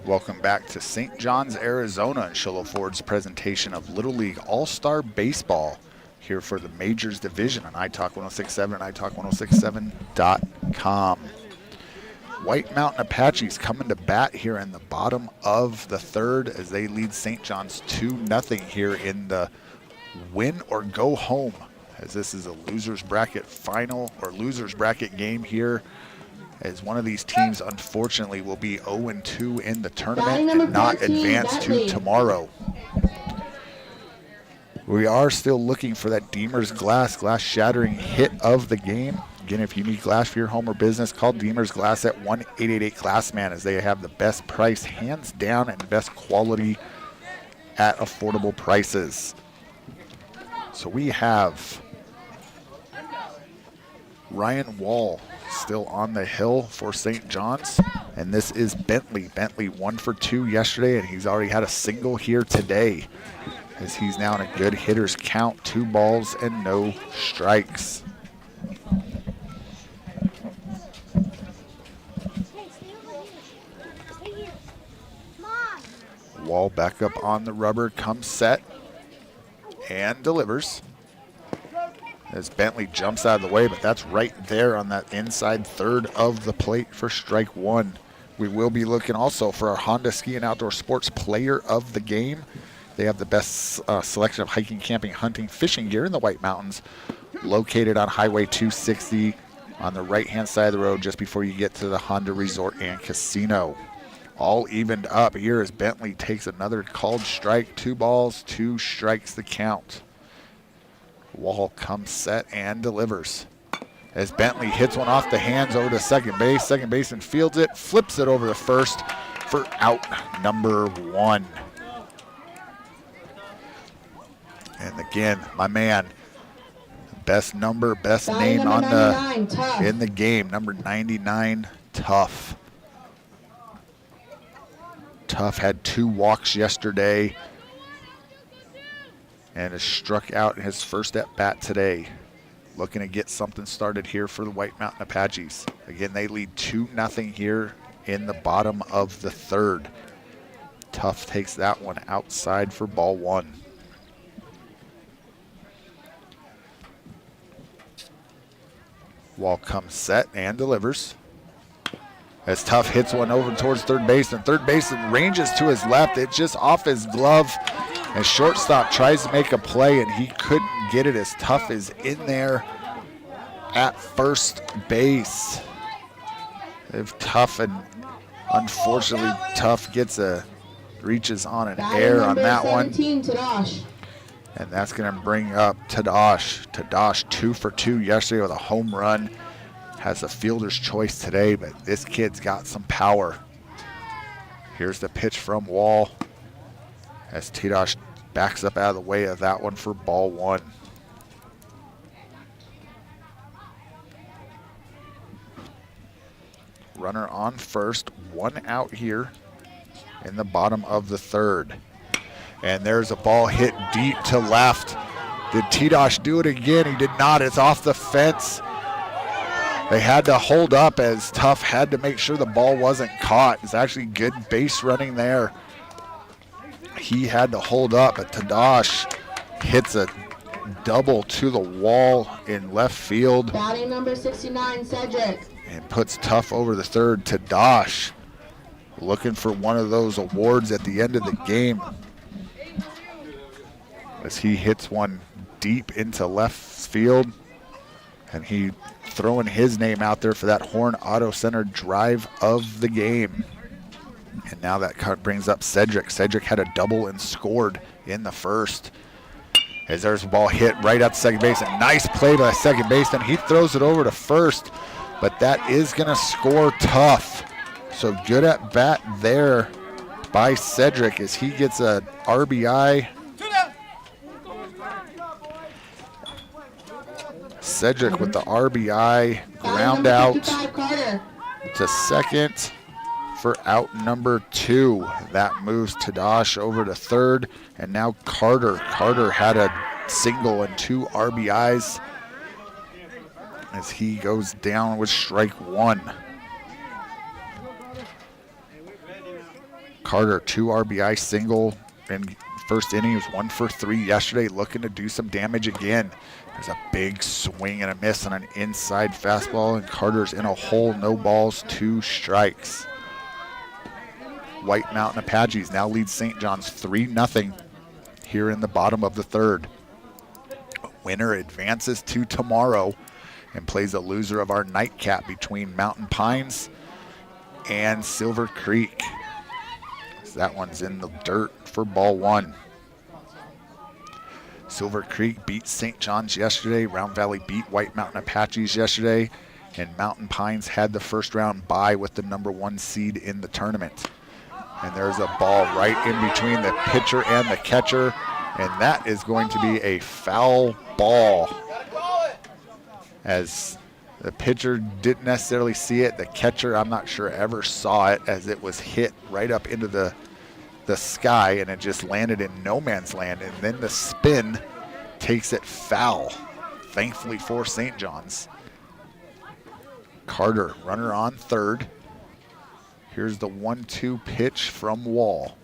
Welcome back to St. John's, Arizona, and Sholo Ford's presentation of Little League All-Star Baseball here for the Majors Division on iTalk 106.7 and iTalk106.7.com. White Mountain Apaches coming to bat here in the bottom of the third as they lead St. John's 2-0 here in the win or go home, as this is a loser's bracket final or loser's bracket game here, as one of these teams unfortunately will be 0-2 in the tournament and not advance to tomorrow. We are still looking for that Deemer's glass shattering hit of the game. Again, if you need glass for your home or business, call Deemer's Glass at 1-888-GLASSMAN, as they have the best price hands down and best quality at affordable prices. So we have Ryan Wall still on the hill for St. John's, and this is Bentley. Bentley 1 for 2 yesterday, and he's already had a single here today, as he's now in a good hitter's count, 2 balls and no strikes. Wall back up on the rubber, comes set and delivers, as Bentley jumps out of the way, but that's right there on that inside third of the plate for strike 1. We will be looking also for our Honda Ski and Outdoor Sports Player of the Game. They have the best selection of hiking, camping, hunting, fishing gear in the White Mountains, located on Highway 260 on the right-hand side of the road just before you get to the Honda Resort and Casino. All evened up here as Bentley takes another called strike, 2 balls, 2 strikes the count. Wall comes set and delivers, as Bentley hits one off the hands over to second base. Second baseman fields it, flips it over to first for out number 1. And again, my man, best number, best name on the in the game, number 99, Tough. Tough had 2 walks yesterday and has struck out in his first at bat today. Looking to get something started here for the White Mountain Apaches. Again, they lead 2-0 here in the bottom of the third. Tough takes that one outside for ball 1. Wall comes set and delivers, as Tough hits one over towards third base, and third baseman ranges to his left. It's just off his glove, and shortstop tries to make a play, and he couldn't get it as Tough is in there at first base. If Tough, and unfortunately Tough reaches on an error on that one. And that's going to bring up Tadash. Tadash 2 for 2 yesterday with a home run. Has a fielder's choice today, but this kid's got some power. Here's the pitch from Wall, as Tadash backs up out of the way of that one for ball 1. Runner on first, 1 out here in the bottom of the third. And there's a ball hit deep to left. Did Tadash do it again? He did not. It's off the fence. They had to hold up, as Tough had to make sure the ball wasn't caught. It's actually good base running there. He had to hold up, but Tadash hits a double to the wall in left field. Batting number 69, Cedric. And puts Tough over the third. Tadash looking for one of those awards at the end of the game, as he hits one deep into left field, and he throwing his name out there for that Horn Auto Center drive of the game. And now that brings up Cedric. Cedric had a double and scored in the first, as there's a ball hit right at second base. A nice play by second baseman. He throws it over to first, but that is going to score Tough. So good at bat there by Cedric as he gets a RBI. Cedric with the RBI, ground out to second for out number 2. That moves Tadash over to third, and now Carter. Carter had a single and 2 RBIs as he goes down with strike 1. Carter, 2 RBI single in first inning. He was 1 for 3 yesterday, looking to do some damage again. There's a big swing and a miss on an inside fastball, and Carter's in a hole, no balls, 2 strikes. White Mountain Apaches now lead St. John's 3-0 here in the bottom of the third. Winner advances to tomorrow and plays a loser of our nightcap between Mountain Pines and Silver Creek. So that one's in the dirt for ball 1. Silver Creek beat St. John's yesterday. Round Valley beat White Mountain Apaches yesterday. And Mountain Pines had the first round bye with the number 1 seed in the tournament. And there's a ball right in between the pitcher and the catcher. And that is going to be a foul ball. As the pitcher didn't necessarily see it. The catcher, I'm not sure, ever saw it as it was hit right up into the sky, and it just landed in no man's land, and then the spin takes it foul, thankfully for St. John's. Carter, runner on third. Here's the 1-2 pitch from Wall.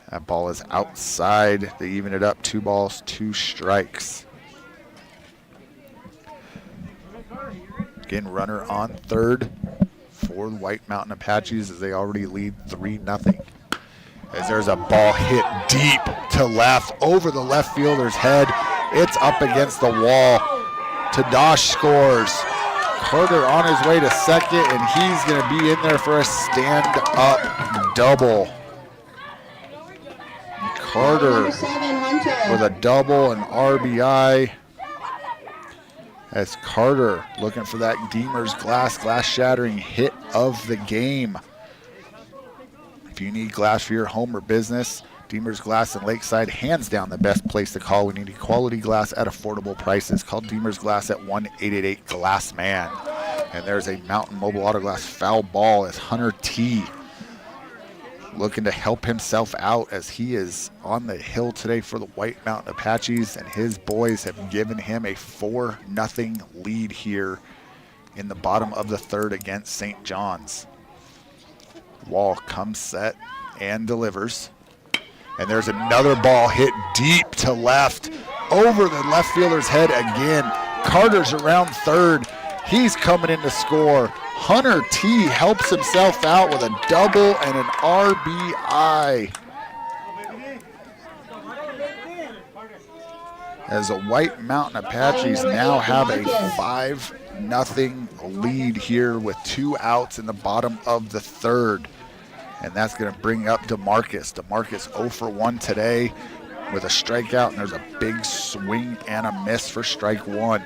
That ball is outside. They even it up, 2 balls, 2 strikes. Again, runner on third for the White Mountain Apaches as they already lead 3-0. As there's a ball hit deep to left over the left fielder's head. It's up against the wall. Tadash scores. Carter on his way to second, and he's going to be in there for a stand-up double. Carter with a double and RBI. As Carter looking for that Deemer's glass-shattering hit of the game. If you need glass for your home or business, Deemer's Glass in Lakeside, hands down the best place to call. We need quality glass at affordable prices. Call Deemer's Glass at 1-888-GLASSMAN. And there's a Mountain Mobile Auto Glass foul ball as Hunter T. looking to help himself out as he is on the hill today for the White Mountain Apaches, and his boys have given him a 4-0 lead here in the bottom of the third against St. John's. Wall comes set and delivers. And there's another ball hit deep to left over the left fielder's head again. Carter's around third. He's coming in to score. Hunter T helps himself out with a double and an RBI. As the White Mountain Apaches now have a 5-0 lead here with 2 outs in the bottom of the third. And that's going to bring up DeMarcus. DeMarcus 0 for 1 today with a strikeout, and there's a big swing and a miss for strike 1.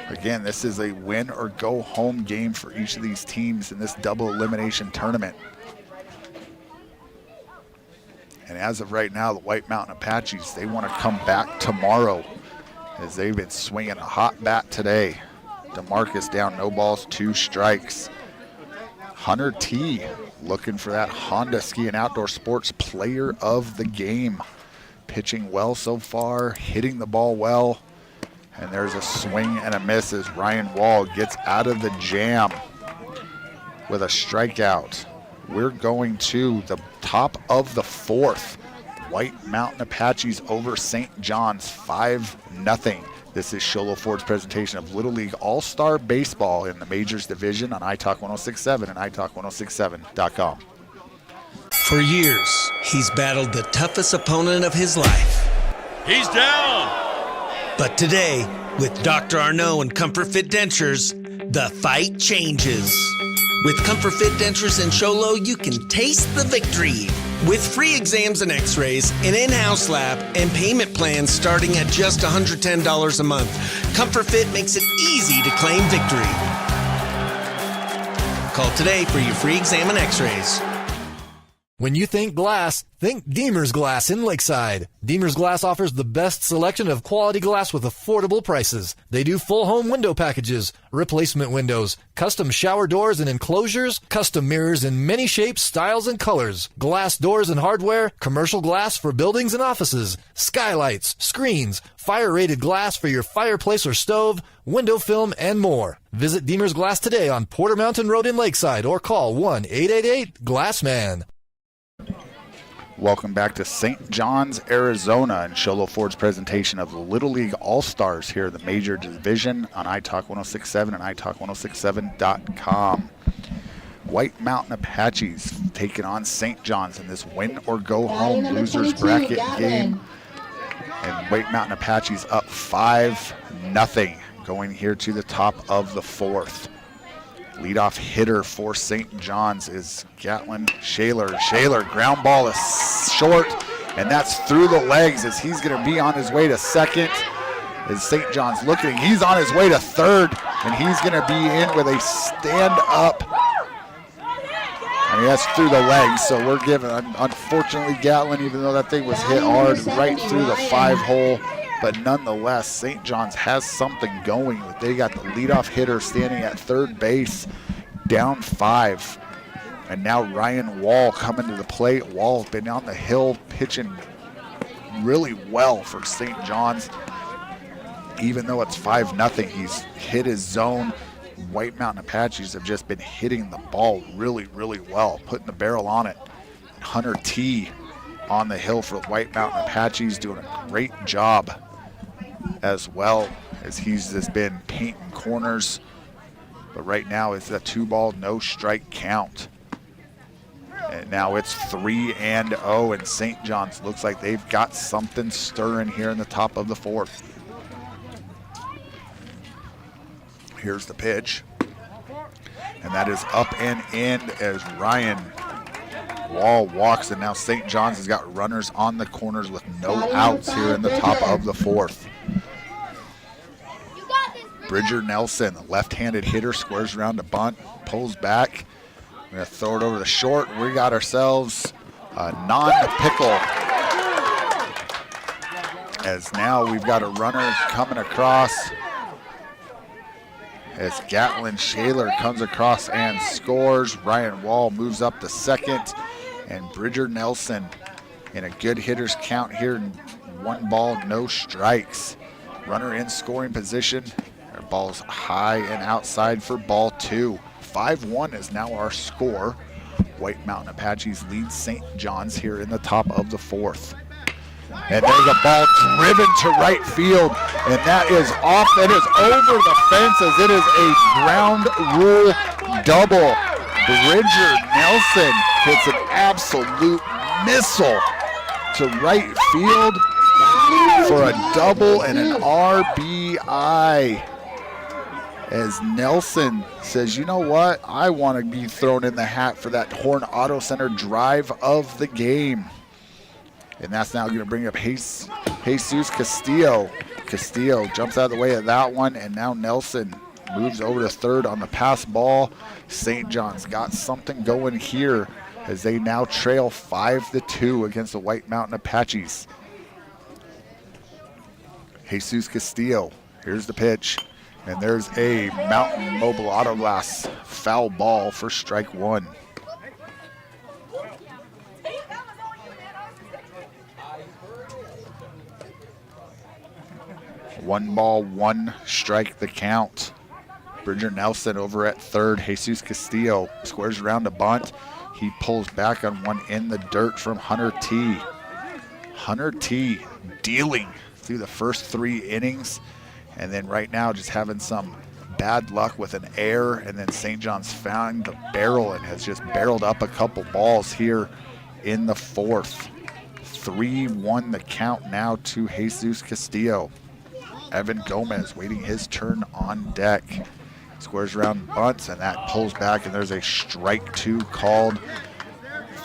Again, this is a win or go home game for each of these teams in this double elimination tournament. And as of right now, the White Mountain Apaches, they want to come back tomorrow as they've been swinging a hot bat today. DeMarcus down, no balls, 2 strikes. Hunter T looking for that Honda Ski and Outdoor Sports Player of the Game. Pitching well so far, hitting the ball well. And there's a swing and a miss as Ryan Wall gets out of the jam with a strikeout. We're going to the top of the fourth. White Mountain Apaches over St. John's 5-0. This is Sholo Ford's presentation of Little League All-Star Baseball in the Majors Division on iTalk 1067 and iTalk1067.com. For years, he's battled the toughest opponent of his life. He's down! But today, with Dr. Arnaud and Comfort Fit Dentures, the fight changes. With Comfort Fit Dentures and Sholo, you can taste the victory. With free exams and x-rays, an in-house lab, and payment plans starting at just $110 a month, Comfort Fit makes it easy to claim victory. Call today for your free exam and x-rays. When you think glass, think Deemer's Glass in Lakeside. Deemer's Glass offers the best selection of quality glass with affordable prices. They do full home window packages, replacement windows, custom shower doors and enclosures, custom mirrors in many shapes, styles, and colors, glass doors and hardware, commercial glass for buildings and offices, skylights, screens, fire-rated glass for your fireplace or stove, window film, and more. Visit Deemer's Glass today on Porter Mountain Road in Lakeside or call 1-888-GLASSMAN. Welcome back to St. John's, Arizona, and Sholo Ford's presentation of the Little League All-Stars here in the Major Division on iTalk 106.7 and iTalk106.7.com. White Mountain Apaches taking on St. John's in this win-or-go-home losers bracket game. And White Mountain Apaches up 5-0 going here to the top of the fourth. Leadoff hitter for St. John's is Gatlin Shaler. Shaler, ground ball is short, and that's through the legs as he's going to be on his way to second. As St. John's looking, he's on his way to third, and he's going to be in with a stand-up. I mean, that's through the legs, so we're giving, unfortunately, Gatlin, even though that thing was hit hard right through the 5-hole, but nonetheless, St. John's has something going. They got the leadoff hitter standing at third base, down 5. And now Ryan Wall coming to the plate. Wall's been on the hill pitching really well for St. John's. Even though it's 5-0, he's hit his zone. White Mountain Apaches have just been hitting the ball really, really well, putting the barrel on it. Hunter T on the hill for White Mountain Apaches doing a great job as well as he's just been painting corners. But right now it's a 2-ball, no strike count. And now it's 3-0, and St. John's looks like they've got something stirring here in the top of the fourth. Here's the pitch. And that is up and in as Ryan Wall walks, and now St. John's has got runners on the corners with no outs here in the top of the fourth. Bridger Nelson, left-handed hitter, squares around to bunt, pulls back. We're going to throw it over the short. We got ourselves a non-pickle. As now we've got a runner coming across. As Gatlin Shaler comes across and scores. Ryan Wall moves up to second. And Bridger Nelson in a good hitter's count here. 1 ball, no strikes. Runner in scoring position. Our ball's high and outside for ball 2. 5-1 is now our score. White Mountain Apaches lead St. John's here in the top of the fourth. And there's a ball driven to right field, and that is off. It is over the fence as it is a ground rule double. Bridger Nelson hits an absolute missile to right field for a double and an RBI. As Nelson says, you know what? I want to be thrown in the hat for that Horn Auto Center drive of the game. And that's now going to bring up Jesus Castillo. Castillo jumps out of the way of that one, and now Nelson moves over to third on the pass ball. St. John's got something going here as they now trail 5-2 against the White Mountain Apaches. Jesus Castillo, here's the pitch. And there's a Mountain Mobile Auto Glass foul ball for strike 1. One ball, 1 strike the count. Bridger Nelson over at third. Jesus Castillo squares around to bunt. He pulls back on one in the dirt from Hunter T. Hunter T dealing through the first 3 innings. And then right now just having some bad luck with an error. And then St. John's found the barrel and has just barreled up a couple balls here in the fourth. 3-1 the count now to Jesus Castillo. Evan Gomez waiting his turn on deck. Squares around bunts, and that pulls back, and there's a strike 2 called.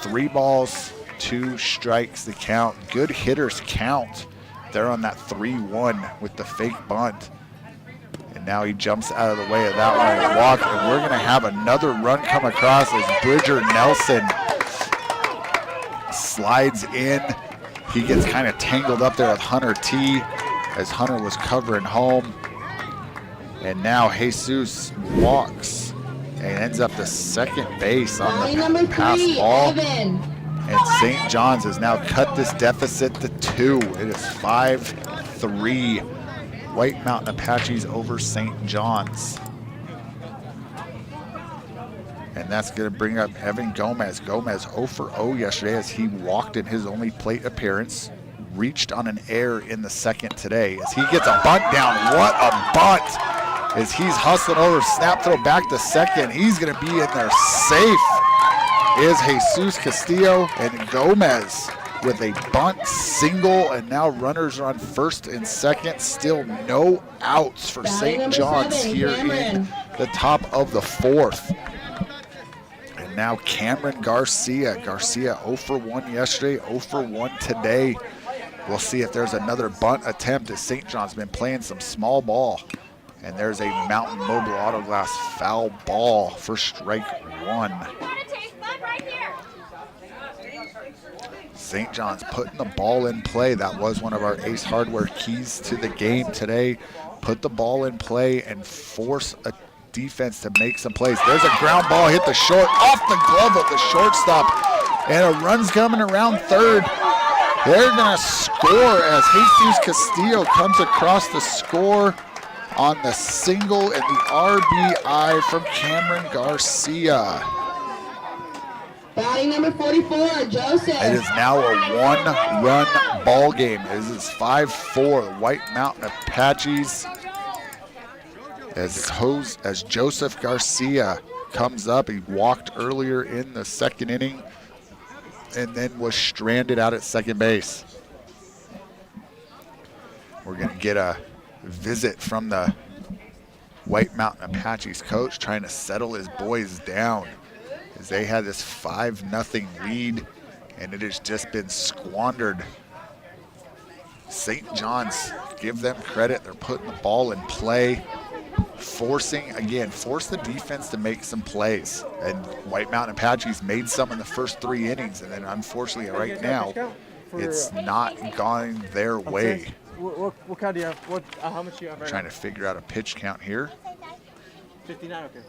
3 balls, 2 strikes the count. Good hitters count. They're on that 3-1 with the fake bunt. And now he jumps out of the way of that one and walk, and we're going to have another run come across as Bridger Nelson slides in. He gets kind of tangled up there with Hunter T as Hunter was covering home. And now Jesus walks and ends up to second base on the pass ball. Evan. And St. John's has now cut this deficit to 2. It is 5-3. White Mountain Apaches over St. John's. And that's going to bring up Evan Gomez. Gomez 0 for 0 yesterday as he walked in his only plate appearance. Reached on an error in the second today as he gets a bunt down. What a bunt! As he's hustling over, snap throw back to second. He's going to be in there safe. Is Jesus Castillo, and Gomez with a bunt single, and now runners are on first and second. Still no outs for St. John's here in the top of the 4th. And now Cameron Garcia. Garcia 0 for 1 yesterday, 0 for 1 today. We'll see if there's another bunt attempt as St. John's been playing some small ball. And there's a Mountain Mobile Auto Glass foul ball for strike 1. St. John's putting the ball in play. That was one of our Ace Hardware keys to the game today. Put the ball in play and force a defense to make some plays. There's a ground ball, hit the short, off the glove of the shortstop. And a run's coming around third. They're going to score as Jesus Castillo comes across the score on the single and the RBI from Cameron Garcia. Batting number 44, Joseph. It is now a 1-run ball game. This is 5-4. The White Mountain Apaches as Joseph Garcia comes up. He walked earlier in the second inning and then was stranded out at second base. We're going to get a visit from the White Mountain Apaches coach trying to settle his boys down as they had this 5-0 lead and it has just been squandered. St. John's, give them credit. They're putting the ball in play, force the defense to make some plays. And White Mountain Apaches made some in the first 3 innings, and then unfortunately right now, it's not gone their way. What count do you have? How much do you have right Trying to figure out a pitch count here. 59, okay.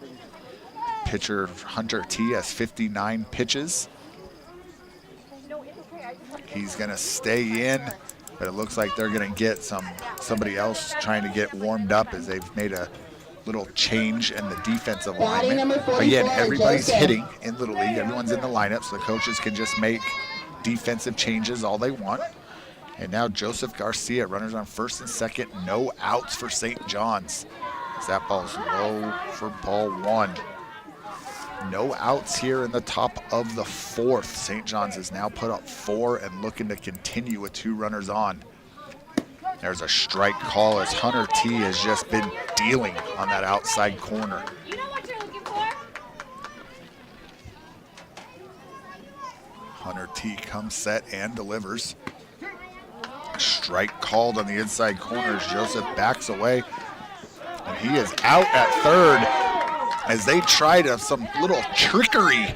Pitcher Hunter T has 59 pitches. He's going to stay in, but it looks like they're going to get somebody else trying to get warmed up as they've made a little change in the defensive alignment. Again, everybody's hitting in Little League. Everyone's in the lineup, so the coaches can just make defensive changes all they want. And now Joseph Garcia, runners on first and second, no outs for St. John's. As that ball's low for ball 1. No outs here in the top of the 4th. St. John's has now put up 4 and looking to continue with 2 runners on. There's a strike call as Hunter T has just been dealing on that outside corner. You know what you're looking for? Hunter T comes set and delivers. Strike called on the inside corner as Joseph backs away. And he is out at third as they tried some little trickery.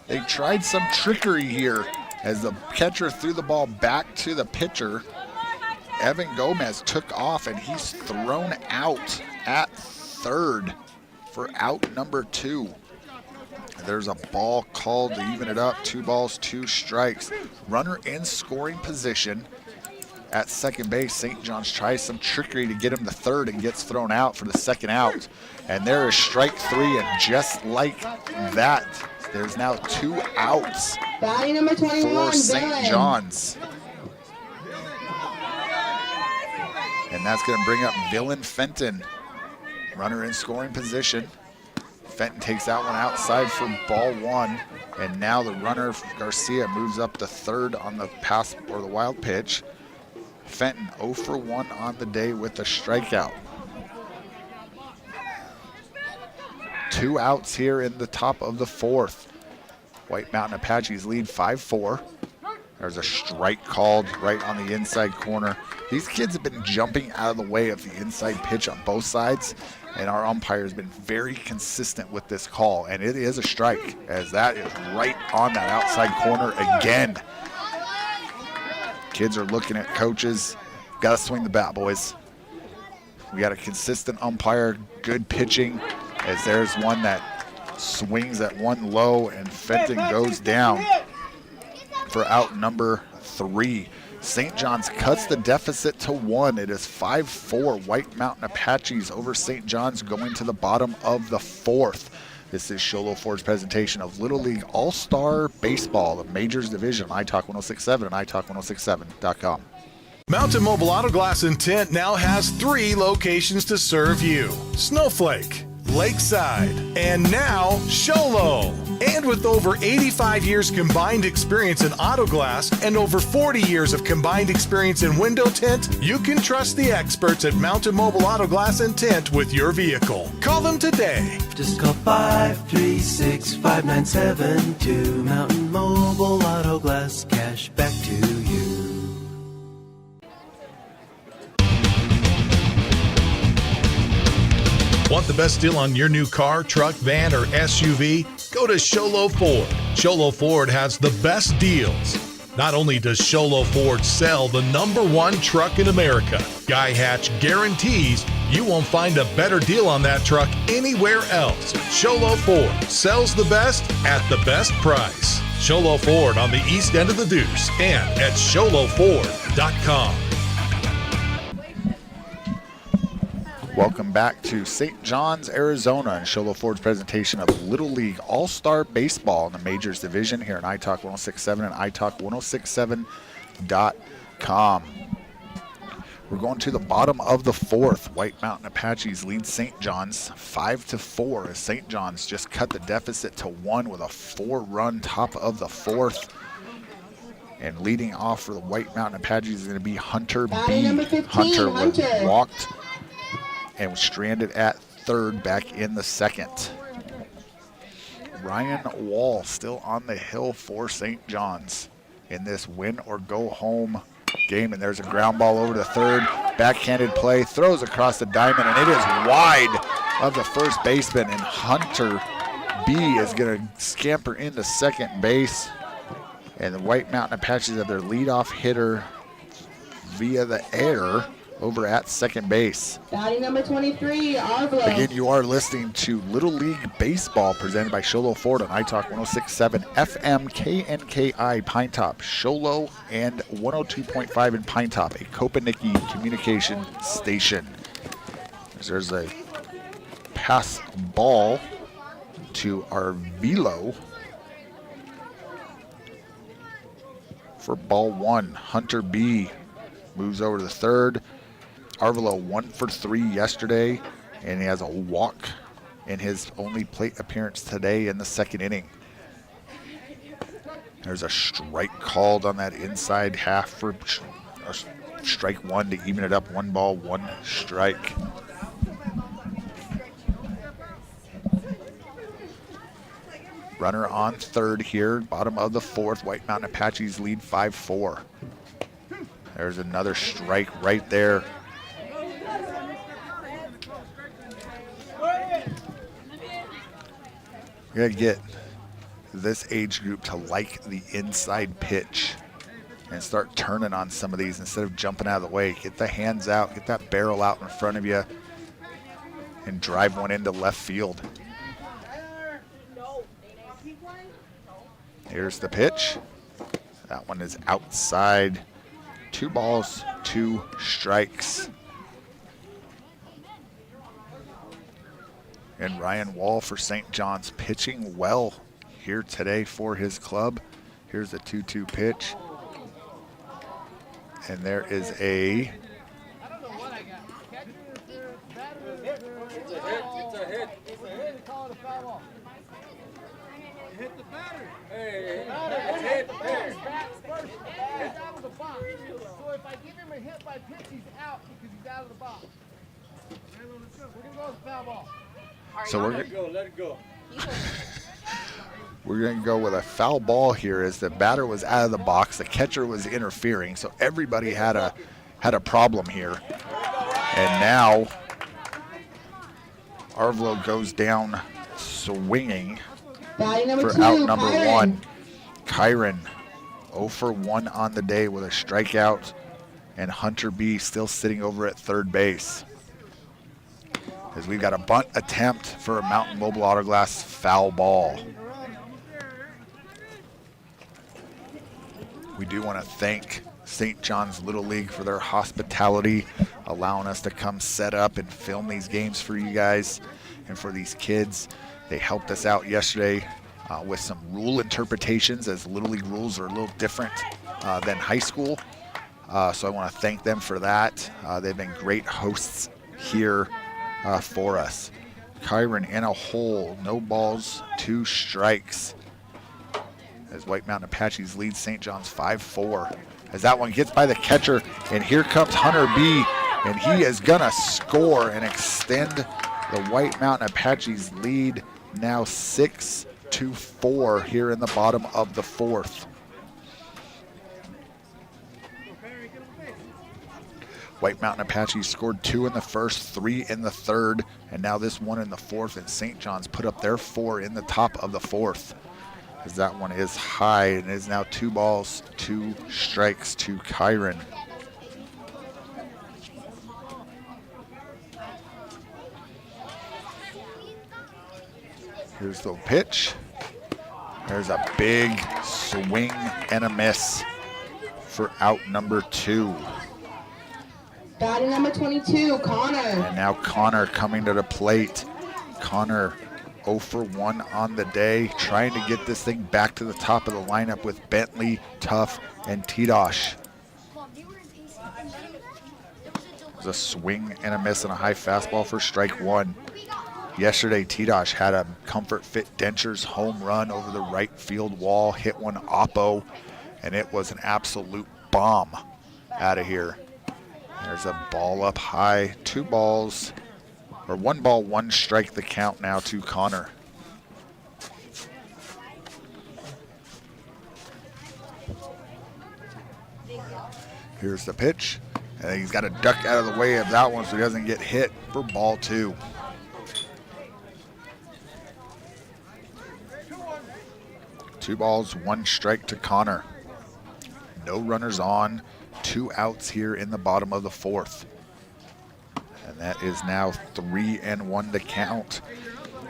They tried some trickery here as the catcher threw the ball back to the pitcher. Evan Gomez took off and he's thrown out at third for out number 2. There's a ball called to even it up. 2 balls, 2 strikes. Runner in scoring position. At second base, St. John's tries some trickery to get him to third and gets thrown out for the second out. And there is strike 3, and just like that, there's now 2 outs for St. John's. And that's going to bring up Villain Fenton, runner in scoring position. Fenton takes that one outside for ball 1, and now the runner Garcia moves up to third on the pass or the wild pitch. Fenton 0 for 1 on the day with a strikeout. 2 outs here in the top of the 4th. White Mountain Apaches lead 5-4. There's a strike called right on the inside corner. These kids have been jumping out of the way of the inside pitch on both sides, and our umpire has been very consistent with this call, and it is a strike, as that is right on that outside corner again. Kids are looking at coaches. Got to swing the bat, boys. We got a consistent umpire, good pitching, as there's one that swings at one low, and Fenton goes down for out number 3. St. John's cuts the deficit to 1. It is 5-4 White Mountain Apaches over St. John's going to the bottom of the 4th. This is Show Low Ford's presentation of Little League All-Star Baseball, the Majors Division, iTalk 1067 and iTalk1067.com. Mountain Mobile Auto Glass and Tint now has 3 locations to serve you: Snowflake, Lakeside, and now Sholo. And with over 85 years combined experience in auto glass and over 40 years of combined experience in window tint, you can trust the experts at Mountain Mobile Auto Glass and Tint with your vehicle. Call them today. Just call 536-5972. Mountain Mobile Auto Glass, cash back to you. Want the best deal on your new car, truck, van, or SUV? Go to Sholo Ford. Sholo Ford has the best deals. Not only does Sholo Ford sell the #1 truck in America, Guy Hatch guarantees you won't find a better deal on that truck anywhere else. Sholo Ford sells the best at the best price. Sholo Ford on the east end of the Deuce and at SholoFord.com. Welcome back to St. John's, Arizona, and Show Low Ford's presentation of Little League All-Star Baseball in the Majors Division here on iTalk 1067 and iTalk1067.com. We're going to the bottom of the 4th. White Mountain Apaches lead St. John's 5-4 as St. John's just cut the deficit to 1 with a 4-run top of the 4th. And leading off for the White Mountain Apaches is going to be Hunter B. Hunter was walked and was stranded at 3rd back in the 2nd. Ryan Wall still on the hill for St. John's in this win or go home game. And there's a ground ball over to 3rd. Backhanded play, throws across the diamond, and it is wide of the first baseman. And Hunter B is going to scamper into second base. And the White Mountain Apaches have their leadoff hitter via the air over at second base. Batting number 23, Arvlo. Again, you are listening to Little League Baseball presented by Show Low Ford on iTalk 1067 FM KNKI Pine Top, Show Low, and 102.5 in Pine Top, a Kopanicki communication station. There's a pass ball to Arvilo for ball 1. Hunter B moves over to the 3rd. Arvilo 1 for 3 yesterday, and he has a walk in his only plate appearance today in the 2nd inning. There's a strike called on that inside half for strike 1 to even it up. 1 ball, 1 strike. Runner on 3rd here, bottom of the 4th. White Mountain Apaches lead 5-4. There's another strike right there. We're going to get this age group to like the inside pitch and start turning on some of these instead of jumping out of the way. Get the hands out, get that barrel out in front of you, and drive one into left field. Here's the pitch. That one is outside. 2 balls, 2 strikes. And Ryan Wall for St. John's pitching well here today for his club. Here's the 2-2 pitch. And there is a So if I give him a hit by pitch, he's out because he's out of the box. We're going to go with foul ball. So let it go. We're going to go with a foul ball here as the batter was out of the box. The catcher was interfering, so everybody had a problem here. And now Arvlo goes down swinging Batting number for 2, out number Kyron. 1. Kyron 0 for 1 on the day with a strikeout, and Hunter B still sitting over at third base. As we've got a bunt attempt for a Mountain Mobile Auto Glass foul ball. We do want to thank St. John's Little League for their hospitality, allowing us to come set up and film these games for you guys and for these kids. They helped us out yesterday with some rule interpretations, as Little League rules are a little different than high school. So I want to thank them for that. They've been great hosts here for us. Kyron in a hole, no balls, 2 strikes. As White Mountain Apaches lead St. John's 5-4. As that one gets by the catcher, and here comes Hunter B, and he is gonna score and extend the White Mountain Apaches lead, now 6-4 here in the bottom of the 4th. White Mountain Apaches scored 2 in the first, 3 in the third, and now this one in the 4th, and St. John's put up their 4 in the top of the 4th. As that one is high, and it is now 2 balls, 2 strikes to Kyron. Here's the pitch. There's a big swing and a miss for out number 2. Batting number 22, Connor. And now Connor coming to the plate. Connor 0 for 1 on the day, trying to get this thing back to the top of the lineup with Bentley, Tuff, and Tidosh. There's a swing and a miss and a high fastball for strike 1. Yesterday, Tidosh had a Comfort Fit Dentures home run over the right field wall, hit one oppo, and it was an absolute bomb out of here. There's a ball up high, 2 balls, or 1 ball, 1 strike the count now to Connor. Here's the pitch, and he's got to duck out of the way of that one so he doesn't get hit for ball 2. Two balls, 1 strike to Connor. No runners on, 2 outs here in the bottom of the 4th. And that is now 3-1 to count,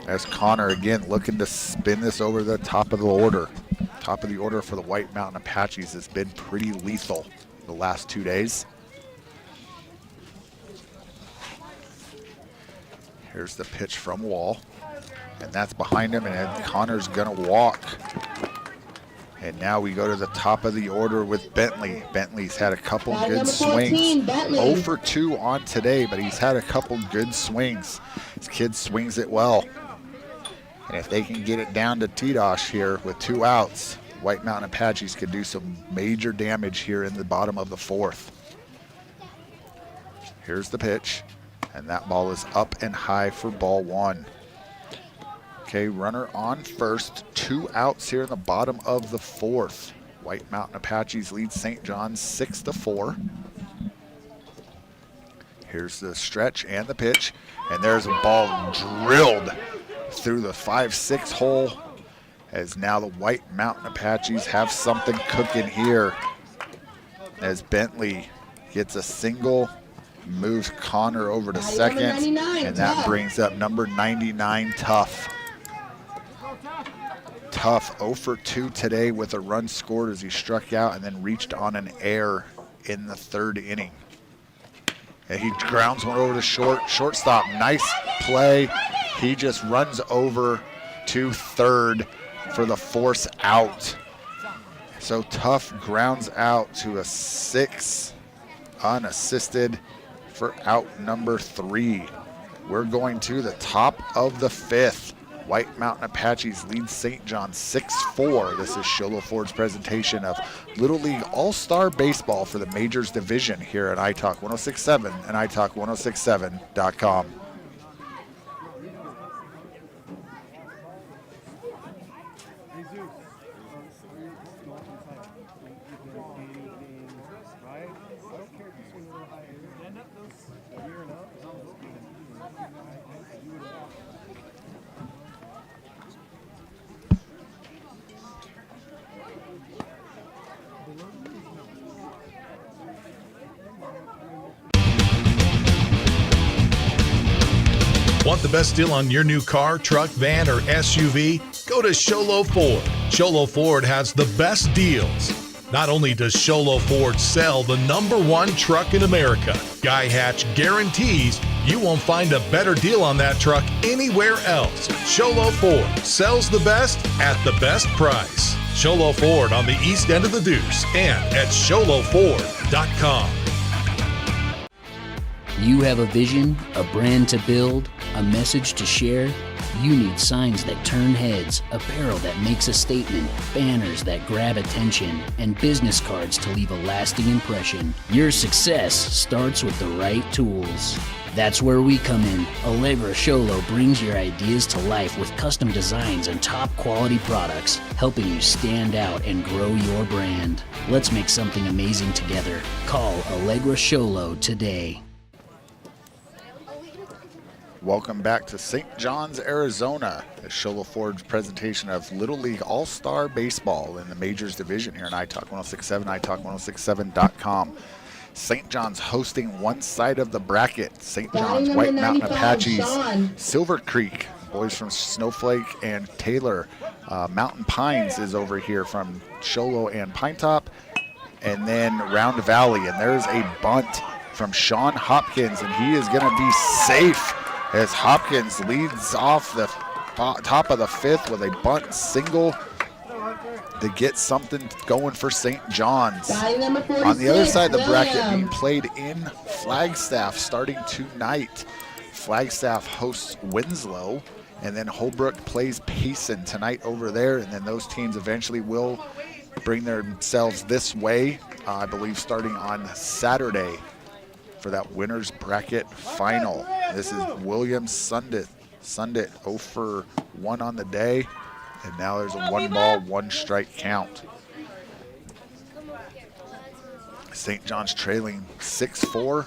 as Connor again looking to spin this over the top of the order. Top of the order for the White Mountain Apaches has been pretty lethal the last 2 days. Here's the pitch from Wall, and that's behind him, and Connor's gonna walk. And now we go to the top of the order with Bentley. Bentley's had a couple good swings. 0 for 2 on today, but he's had a couple good swings. This kid swings it well. And if they can get it down to Tidosh here with 2 outs, White Mountain Apaches could do some major damage here in the bottom of the 4th. Here's the pitch, and that ball is up and high for ball 1. Okay, runner on first, 2 outs here in the bottom of the 4th. White Mountain Apaches lead St. John's 6-4. Here's the stretch and the pitch, and there's a ball drilled through the 5-6 hole, as now the White Mountain Apaches have something cooking here, as Bentley gets a single, moves Connor over to second, and that brings up number 99, Tuff. Tuff 0 for 2 today with a run scored as he struck out and then reached on an error in the 3rd inning. And he grounds one over to shortstop. Nice play. He just runs over to third for the force out. So Tuff grounds out to a 6 unassisted for out number 3. We're going to the top of the 5th. White Mountain Apaches lead St. John 6-4. This is Sholo Ford's presentation of Little League All-Star Baseball for the Majors Division here at iTalk 106.7 and iTalk1067.com. Want the best deal on your new car, truck, van, or SUV? Go to Sholo Ford. Sholo Ford has the best deals. Not only does Sholo Ford sell the #1 truck in America, Guy Hatch guarantees you won't find a better deal on that truck anywhere else. Sholo Ford sells the best at the best price. Sholo Ford on the east end of the Deuce and at SholoFord.com. You have a vision, a brand to build, a message to share. You need signs that turn heads, apparel that makes a statement, banners that grab attention, and business cards to leave a lasting impression. Your success starts with the right tools. That's where we come in. Allegra Sholo brings your ideas to life with custom designs and top quality products, helping you stand out and grow your brand. Let's make something amazing together. Call Allegra Sholo today. Welcome back to St. John's, Arizona. It's Sholo Ford's presentation of Little League All-Star Baseball in the Majors Division here on iTalk 1067, iTalk1067.com. St. John's hosting one side of the bracket. St. John's, White Mountain Apaches, Silver Creek, boys from Snowflake and Taylor. Mountain Pines is over here from Sholo and Pinetop. And then Round Valley, and there's a bunt from Sean Hopkins, and he is going to be safe as Hopkins leads off the top of the fifth with a bunt single to get something going for St. John's. On the other side of the bracket, being played in Flagstaff starting tonight. Flagstaff hosts Winslow, and then Holbrook plays Payson tonight over there, and then those teams eventually will bring themselves this way, I believe starting on Saturday for that winner's bracket final. This is William Sundit. Sundit 0 for 1 on the day, and now there's a 1-ball, 1-strike count. St. John's trailing 6-4,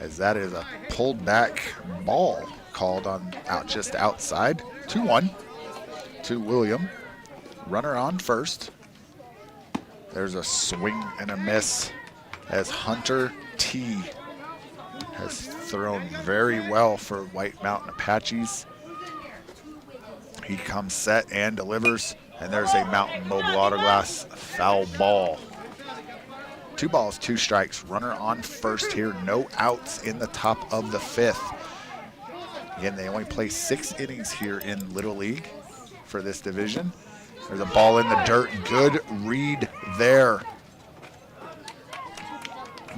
as that is a pulled back ball called on just outside. 2-1 to William. Runner on first. There's a swing and a miss as Hunter T has thrown very well for White Mountain Apaches. He comes set and delivers, and there's a Mountain Mobile Autoglass foul ball. 2 balls, 2 strikes. Runner on first here. No outs in the top of the fifth. Again, they only play 6 innings here in Little League for this division. There's a ball in the dirt. Good read there.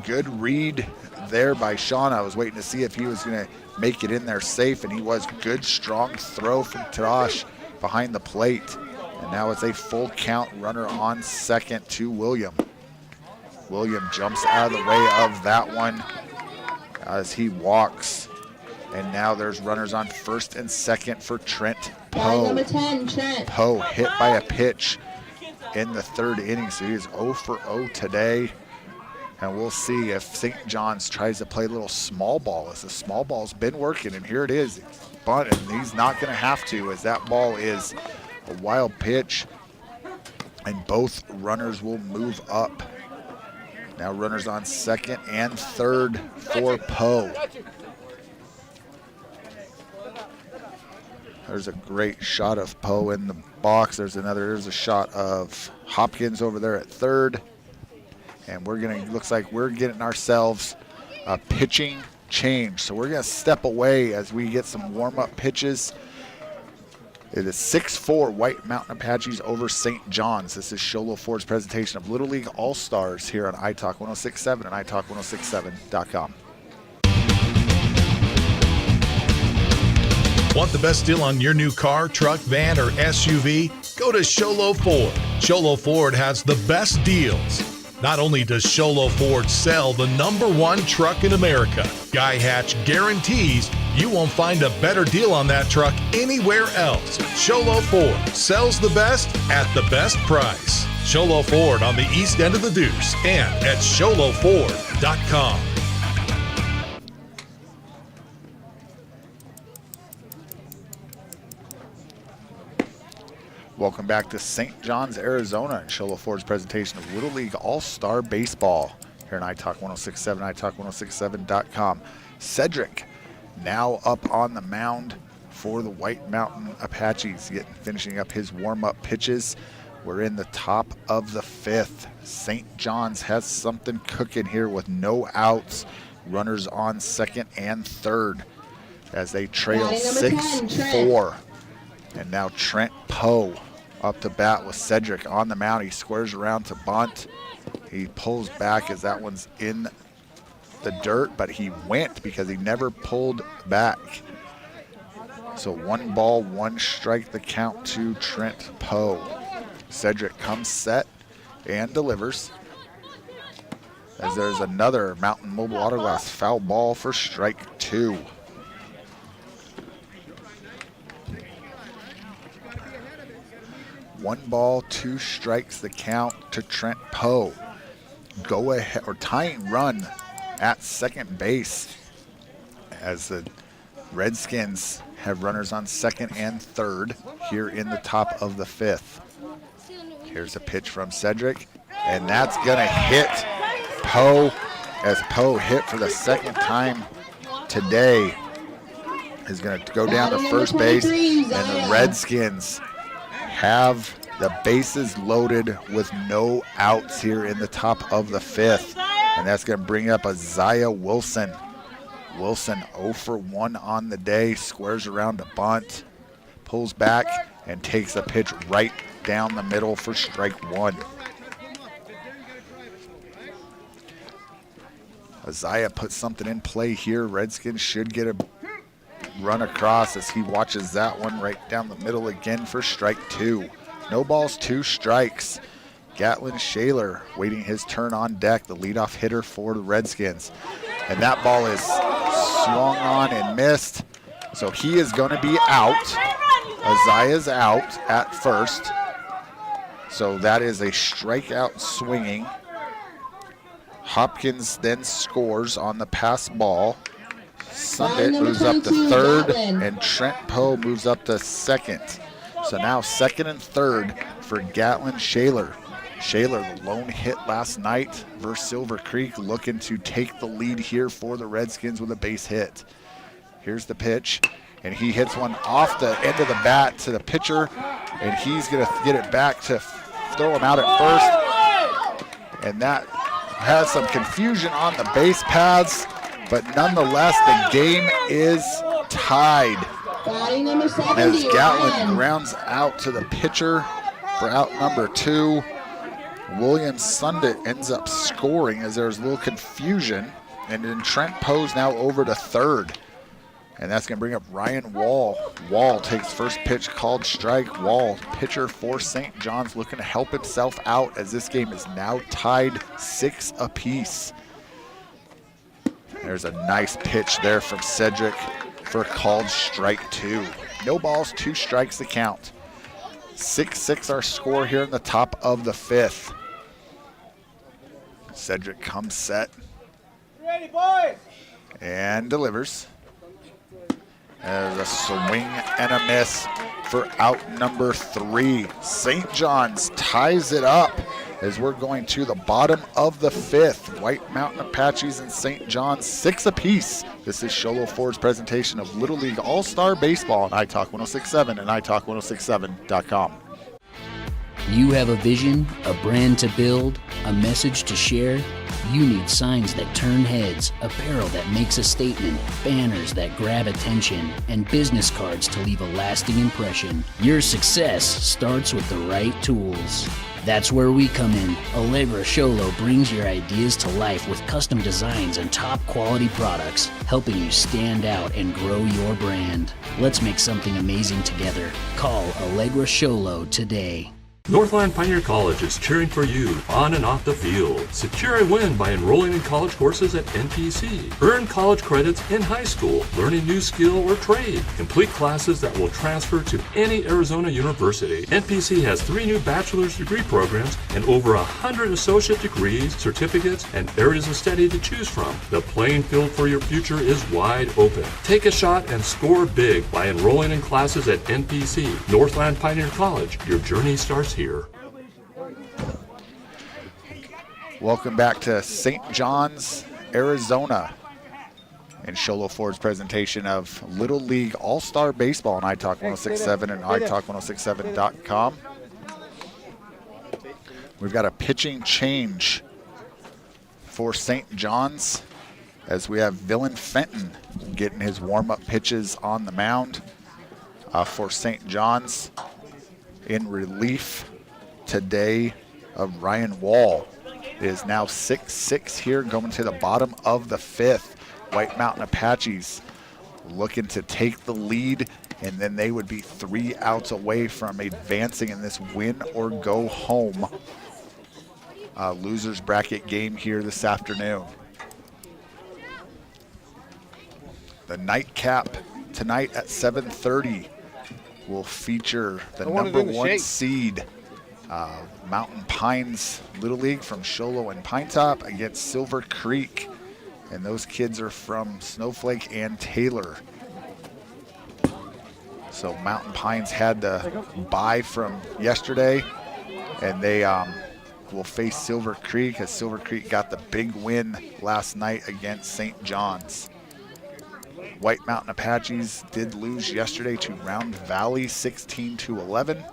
Good read there by Sean. I was waiting to see if he was going to make it in there safe, and he was. Good, strong throw from Tarash behind the plate. And now it's a full count. Runner on second to William. William jumps out of the way of that one as he walks. And now there's runners on first and second for Trent Poe. Number 10, Trent. Poe hit by a pitch in the 3rd inning, so he is 0 for 0 today. And we'll see if St. John's tries to play a little small ball, as the small ball's been working, and here it is. Bunt, and he's not going to have to, as that ball is a wild pitch, and both runners will move up. Now runners on second and third for Poe. There's a great shot of Poe in the box. There's a shot of Hopkins over there at third. And looks like we're getting ourselves a pitching change. So we're gonna step away as we get some warm-up pitches. It is 6-4 White Mountain Apaches over St. John's. This is Sholo Ford's presentation of Little League All-Stars here on iTalk 1067 and iTalk1067.com. Want the best deal on your new car, truck, van, or SUV? Go to Sholo Ford. Sholo Ford has the best deals. Not only does Sholo Ford sell the #1 truck in America, Guy Hatch guarantees you won't find a better deal on that truck anywhere else. Sholo Ford sells the best at the best price. Sholo Ford on the east end of the Deuce and at SholoFord.com. Welcome back to St. John's, Arizona, and Sholo Ford's presentation of Little League All-Star Baseball here on iTalk 1067, iTalk1067.com. Cedric now up on the mound for the White Mountain Apaches, finishing up his warm-up pitches. We're in the top of the 5th. St. John's has something cooking here with no outs. Runners on second and third as they trail 6-4. And now Trent Poe up to bat with Cedric on the mound. He squares around to bunt. He pulls back as that one's in the dirt, but he went because he never pulled back. So 1 ball, 1 strike, the count to Trent Poe. Cedric comes set and delivers. As there's another Mountain Mobile Auto Glass foul ball for strike 2. One ball, 2 strikes, the count to Trent Poe. Go ahead, or tying run at second base as the Redskins have runners on second and third here in the top of the 5th. Here's a pitch from Cedric, and that's gonna hit Poe, as Poe hit for the second time today. Is gonna go down to first base, and the Redskins have the bases loaded with no outs here in the top of the 5th. And that's going to bring up Isaiah Wilson. Wilson 0 for 1 on the day, squares around a bunt, pulls back, and takes a pitch right down the middle for strike 1. Isaiah puts something in play here. Redskins should get a run across as he watches that one right down the middle again for strike 2. No balls, 2 strikes. Gatlin Shaler waiting his turn on deck, the leadoff hitter for the Redskins. And that ball is swung on and missed. So he is going to be out. Isaiah's out at first. So that is a strikeout swinging. Hopkins then scores on the pass ball. Sundit moves up to third, and Trent Poe moves up to second. So now second and third for Gatlin Shaler. Shaler, the lone hit last night versus Silver Creek, looking to take the lead here for the Redskins with a base hit. Here's the pitch, and he hits one off the end of the bat to the pitcher, and he's going to get it back to throw him out at first. And that has some confusion on the base paths, but nonetheless, the game is tied. As Gatlin grounds out to the pitcher for out number 2. William Sundit ends up scoring as there's a little confusion. And then Trent Poe's now over to third. And that's going to bring up Ryan Wall. Wall takes first pitch, called strike. Wall, pitcher for St. John's, looking to help himself out as this game is now tied 6 apiece. There's a nice pitch there from Cedric for called strike 2. No balls, 2 strikes the count. 6-6 our score here in the top of the 5th. Cedric comes set. Ready, boys? And delivers. There's a swing and a miss for out number 3. St. John's ties it up as we're going to the bottom of the 5th. White Mountain Apaches and St. John's 6 apiece. This is Sholo Ford's presentation of Little League All-Star Baseball on iTalk 1067 and iTalk1067.com. You have a vision, a brand to build, a message to share? You need signs that turn heads, apparel that makes a statement, banners that grab attention, and business cards to leave a lasting impression. Your success starts with the right tools. That's where we come in. Allegra Sholo brings your ideas to life with custom designs and top quality products, helping you stand out and grow your brand. Let's make something amazing together. Call Allegra Sholo today. Northland Pioneer College is cheering for you on and off the field. Secure a win by enrolling in college courses at NPC. Earn college credits in high school, learning new skill or trade. Complete classes that will transfer to any Arizona university. NPC has 3 new bachelor's degree programs and over 100 associate degrees, certificates, and areas of study to choose from. The playing field for your future is wide open. Take a shot and score big by enrolling in classes at NPC. Northland Pioneer College. Your journey starts here. Welcome back to St. John's, Arizona. and Sholo Ford's presentation of Little League All-Star Baseball on iTalk 106.7 and iTalk106.7.com. We've got a pitching change for St. John's as we have Villain Fenton getting his warm-up pitches on the mound for St. John's in relief today of Ryan Wall. It is now 6-6 here going to the bottom of the 5th. White Mountain Apaches looking to take the lead, and then they would be 3 outs away from advancing in this win or go home losers bracket game here this afternoon. The nightcap tonight at 7:30 will feature the number 1 seed Mountain Pines Little League from Sholo and Pinetop against Silver Creek. And those kids are from Snowflake and Taylor. So Mountain Pines had the bye from yesterday, and they will face Silver Creek as Silver Creek got the big win last night against St. John's. White Mountain Apaches did lose yesterday to Round Valley 16-11.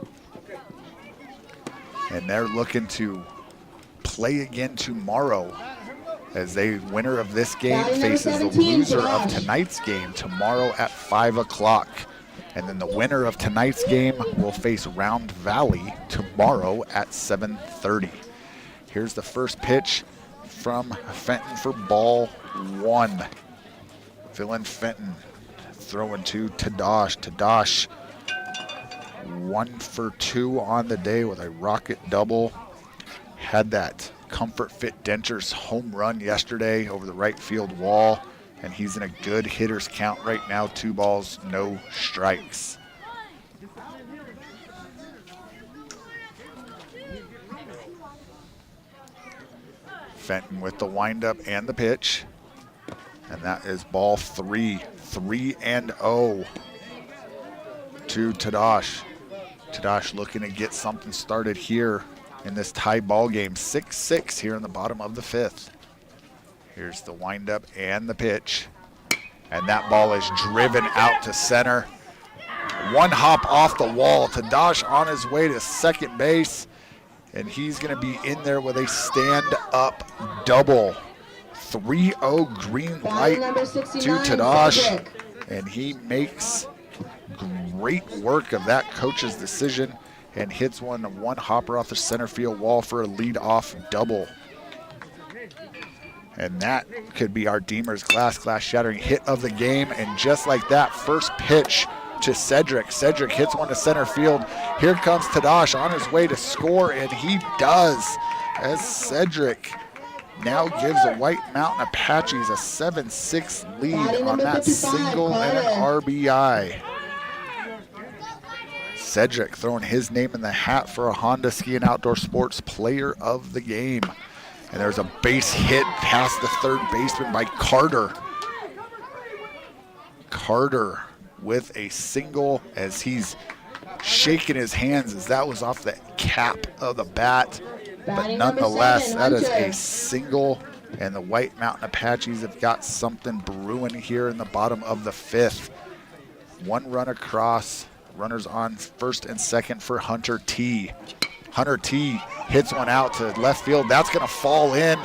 And they're looking to play again tomorrow as the winner of this game faces the loser of tonight's game tomorrow at 5 o'clock. And then the winner of tonight's game will face Round Valley tomorrow at 7:30. Here's the first pitch from Fenton for ball 1. Villain Fenton throwing to Tadash. Tadash 1 for 2 on the day with a rocket double. Had that Comfort Fit Dentures home run yesterday over the right field wall, and he's in a good hitter's count right now. 2 balls, no strikes. Fenton with the windup and the pitch, and that is ball 3. 3-0 to Tadash. Tadash looking to get something started here in this tie ball game. 6-6 here in the bottom of the 5th. Here's the windup and the pitch. And that ball is driven out to center. 1 hop off the wall. Tadash on his way to second base. And he's going to be in there with a stand-up double. 3-0 green light to Tadash. And he makes great work of that coach's decision and hits one hopper off the center field wall for a lead-off double. And that could be our Deemer's glass shattering hit of the game. And just like that, first pitch to Cedric. Cedric hits one to center field. Here comes Tadash on his way to score, and he does, as Cedric now gives the White Mountain Apaches a 7-6 lead on that single and an RBI. Cedric throwing his name in the hat for a Honda Ski and Outdoor Sports Player of the Game. And there's a base hit past the third baseman by Carter. Carter with a single as he's shaking his hands as that was off the cap of the bat. But nonetheless, that is a single, and the White Mountain Apaches have got something brewing here in the bottom of the 5th. 1 run across. Runners on first and second for Hunter T. Hunter T hits one out to left field. That's going to fall in.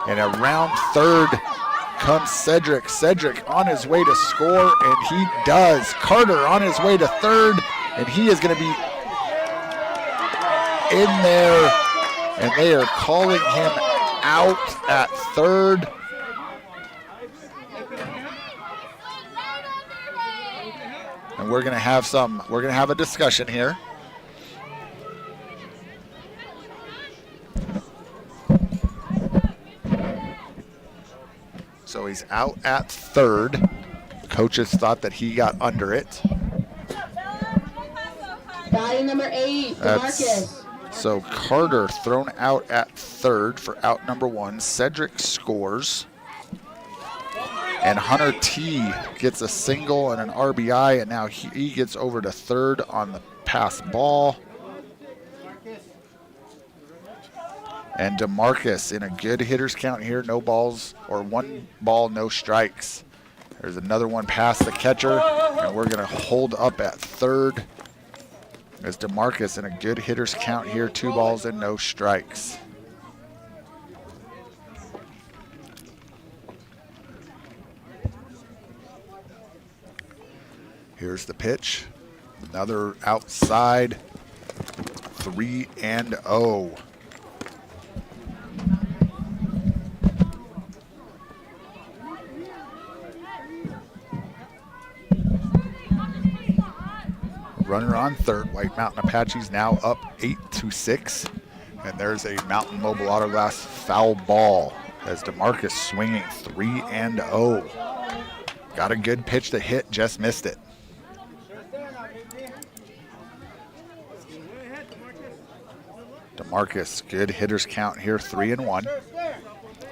And around third comes Cedric. Cedric on his way to score, and he does. Carter on his way to third, and he is going to be in there. And they are calling him out at third. And we're gonna have a discussion here. So he's out at third. Coaches thought that he got under it. Batting number 8, DeMarcus. So Carter thrown out at third for out number 1. Cedric scores. And Hunter T gets a single and an RBI, and now he gets over to third on the pass ball. And DeMarcus in a good hitter's count here, no balls, or 1 ball, no strikes. There's another one past the catcher, and we're going to hold up at third as DeMarcus in a good hitter's count here, 2 balls and no strikes. Here's the pitch. Another outside, 3-0. Runner on third. White Mountain Apaches now up 8-6. And there's a Mountain Mobile Auto Glass foul ball as DeMarcus swinging 3-0. Got a good pitch to hit, just missed it. DeMarcus, good hitter's count here, 3-1.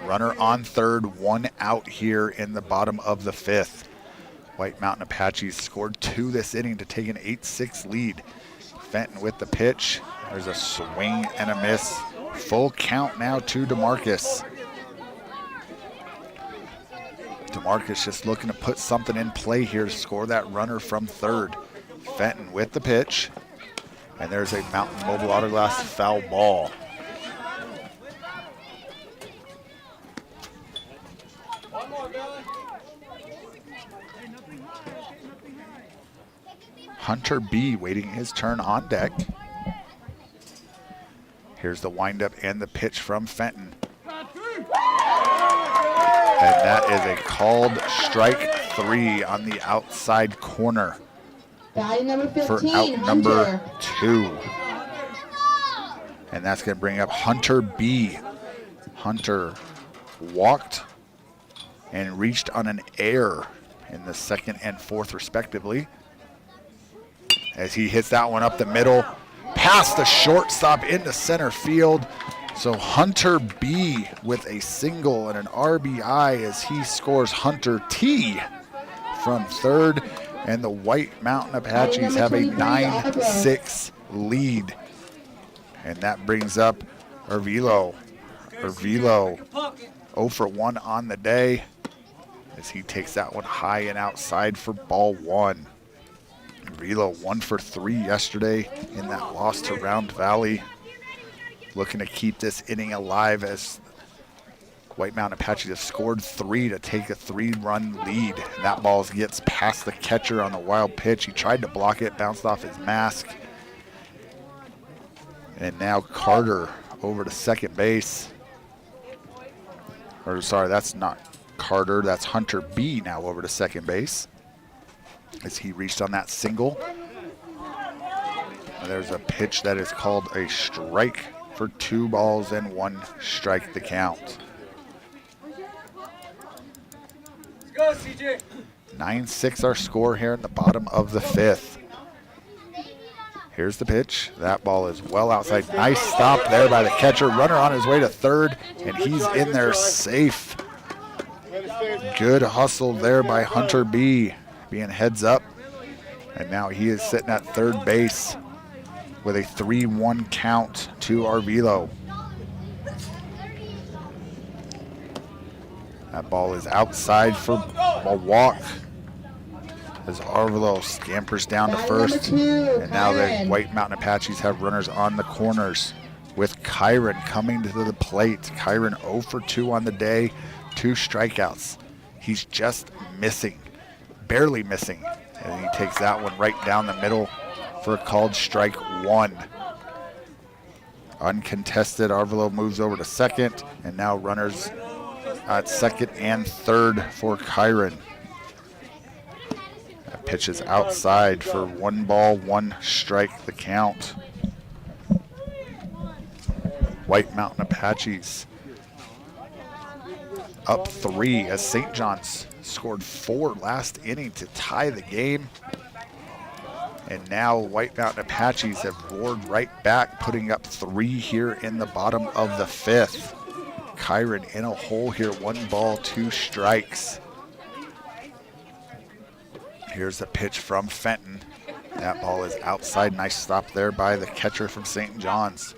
Runner on third, 1 out here in the bottom of the 5th. White Mountain Apaches scored 2 this inning to take an 8-6 lead. Fenton with the pitch. There's a swing and a miss. Full count now to DeMarcus. DeMarcus just looking to put something in play here to score that runner from third. Fenton with the pitch. And there's a Mountain Mobile Auto Glass foul ball. Hunter B waiting his turn on deck. Here's the windup and the pitch from Fenton. And that is a called strike 3 on the outside corner. Batting number 15, for out Hunter. number 2. And that's going to bring up Hunter B. Hunter walked and reached on an error in the 2nd and 4th respectively. As he hits that one up the middle, past the shortstop into center field. So Hunter B with a single and an RBI as he scores Hunter T from third. And the White Mountain Apaches have a 9-6 lead. And that brings up Ervilo. Ervilo 0 for 1 on the day as he takes that one high and outside for ball 1. Ervilo 1 for 3 yesterday in that loss to Round Valley. Looking to keep this inning alive as White Mountain Apaches have scored 3 to take a 3-run lead. And that ball gets past the catcher on the wild pitch. He tried to block it, bounced off his mask. And now Carter over to second base. Or sorry, that's not Carter, that's Hunter B now over to second base as he reached on that single. And there's a pitch that is called a strike for 2 balls and 1 strike the count. 9-6 our score here in the bottom of the 5th. Here's the pitch. That ball is well outside. Nice stop there by the catcher. Runner on his way to third, and he's in there safe. Good hustle there by Hunter B, being heads up. And now he is sitting at third base with a 3-1 count to Ervilo. That ball is outside for a walk as Ervilo scampers down to first. And now the White Mountain Apaches have runners on the corners with Kyron coming to the plate. Kyron 0 for 2 on the day, 2 strikeouts. He's just missing, barely missing. And he takes that one right down the middle for a called strike 1. Uncontested, Ervilo moves over to second, and now runners at second and third for Kyron. That pitch is outside for 1 ball, 1 strike the count. White Mountain Apaches up 3 as St. John's scored 4 last inning to tie the game. And now White Mountain Apaches have roared right back, putting up 3 here in the bottom of the 5th. Kyron in a hole here, 1 ball, 2 strikes. Here's the pitch from Fenton. That ball is outside. Nice stop there by the catcher from St. John's.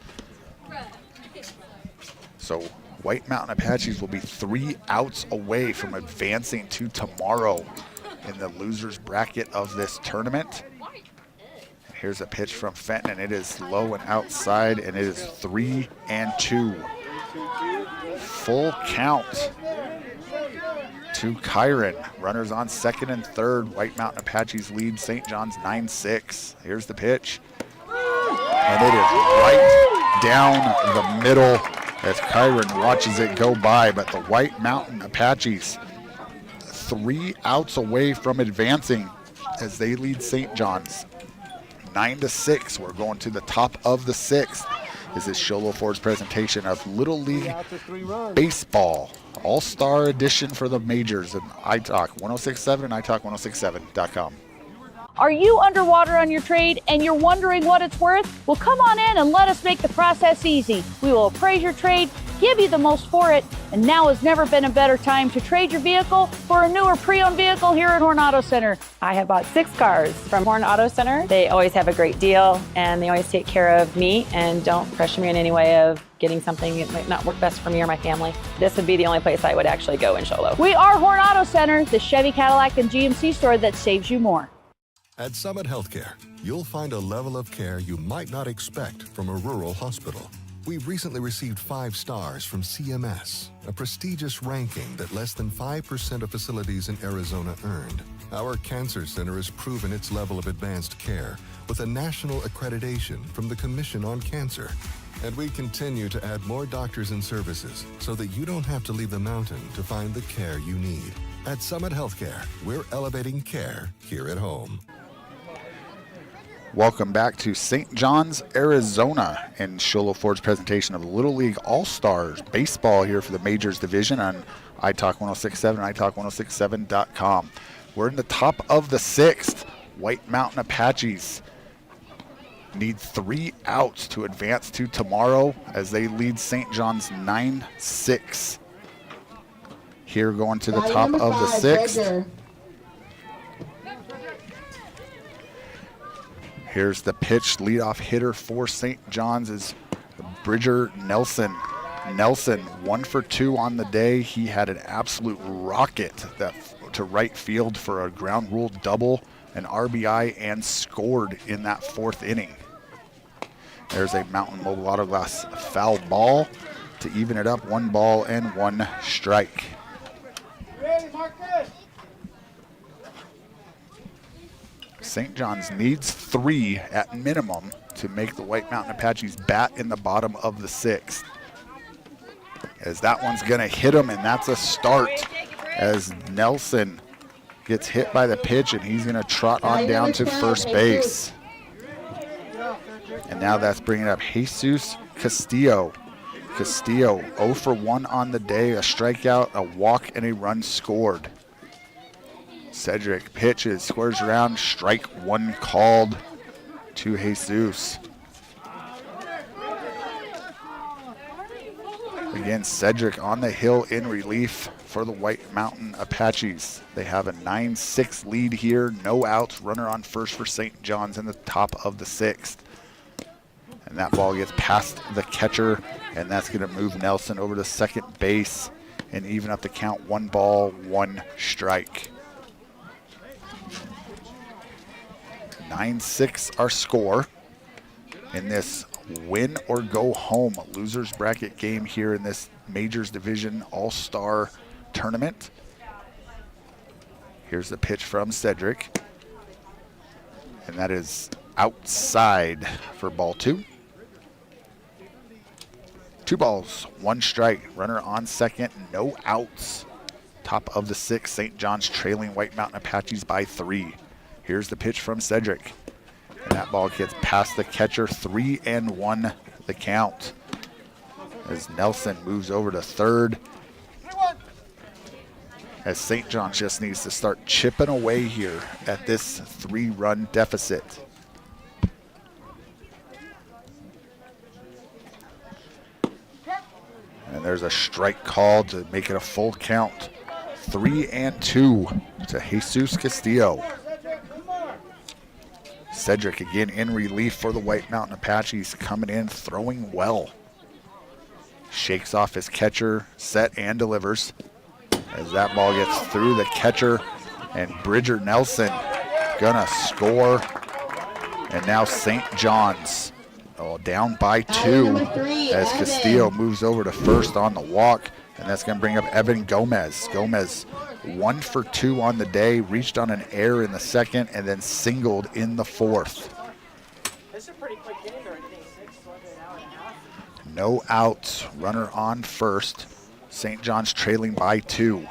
So White Mountain Apaches will be 3 outs away from advancing to tomorrow in the losers bracket of this tournament. Here's a pitch from Fenton, and it is low and outside, and it is 3-2. Full count to Kyron. Runners on second and third. White Mountain Apaches lead St. John's 9-6. Here's the pitch. And it is right down the middle as Kyron watches it go by. But the White Mountain Apaches 3 outs away from advancing as they lead St. John's 9-6. We're going to the top of the 6th. This is Sholo Ford's presentation of Little League Baseball. All-Star edition for the majors in iTalk 106.7 and iTalk106.7.com. Are you underwater on your trade and you're wondering what it's worth? Well, come on in and let us make the process easy. We will appraise your trade, give you the most for it, and now has never been a better time to trade your vehicle for a newer pre-owned vehicle here at Horn Auto Center. I have bought 6 cars from Horn Auto Center. They always have a great deal, and they always take care of me and don't pressure me in any way of getting something that might not work best for me or my family. This would be the only place I would actually go in Sholo. We are Horn Auto Center, the Chevy, Cadillac, and GMC store that saves you more. At Summit Healthcare, you'll find a level of care you might not expect from a rural hospital. We've recently received 5 stars from CMS, a prestigious ranking that less than 5% of facilities in Arizona earned. Our cancer center has proven its level of advanced care with a national accreditation from the Commission on Cancer. And we continue to add more doctors and services so that you don't have to leave the mountain to find the care you need. At Summit Healthcare, we're elevating care here at home. Welcome back to St. John's, Arizona, and Sholo Ford's presentation of Little League All-Stars Baseball here for the Majors Division on iTalk 106.7 and iTalk106.7.com. We're in the top of the 6th. White Mountain Apaches need 3 outs to advance to tomorrow as they lead St. John's 9-6. Here going to the top of the 6th. Here's the pitch. Leadoff hitter for St. John's is Bridger Nelson. Nelson, 1 for 2 on the day. He had an absolute rocket to right field for a ground rule double, an RBI, and scored in that 4th inning. There's a Mountain Mobile Auto Glass foul ball to even it up. 1 ball and 1 strike. St. John's needs 3 at minimum to make the White Mountain Apaches bat in the bottom of the 6th. As that one's going to hit him, and that's a start as Nelson gets hit by the pitch, and he's going to trot on down to first base. And now that's bringing up Jesus Castillo. Castillo 0 for 1 on the day, a strikeout, a walk, and a run scored. Cedric pitches, squares around, strike 1 called to Jesus. Again, Cedric on the hill in relief for the White Mountain Apaches. They have a 9-6 lead here, no outs, runner on first for St. John's in the top of the 6th. And that ball gets past the catcher, and that's going to move Nelson over to second base and even up the count. 1 ball, 1 strike. 9-6 our score in this win or go home losers bracket game here in this Majors Division All-Star Tournament. Here's the pitch from Cedric, and that is outside for ball 2. 2 balls, 1 strike, runner on second, no outs. Top of the 6th, St. John's trailing White Mountain Apaches by 3. Here's the pitch from Cedric, and that ball gets past the catcher. 3-1 the count as Nelson moves over to third, as St. John's just needs to start chipping away here at this 3-run deficit. And there's a strike call to make it a full count. 3-2 to Jesus Castillo. Cedric again in relief for the White Mountain Apaches, coming in, throwing well. shakes off his catcher, set and delivers. As that ball gets through the catcher, and Bridger Nelson gonna score. And now St. John's down by 2 as Castillo moves over to first on the walk, and that's gonna bring up Evan Gomez. Gomez 1 for 2 on the day, reached on an error in the second, and then singled in the fourth. No outs, runner on first. St. John's trailing by 2.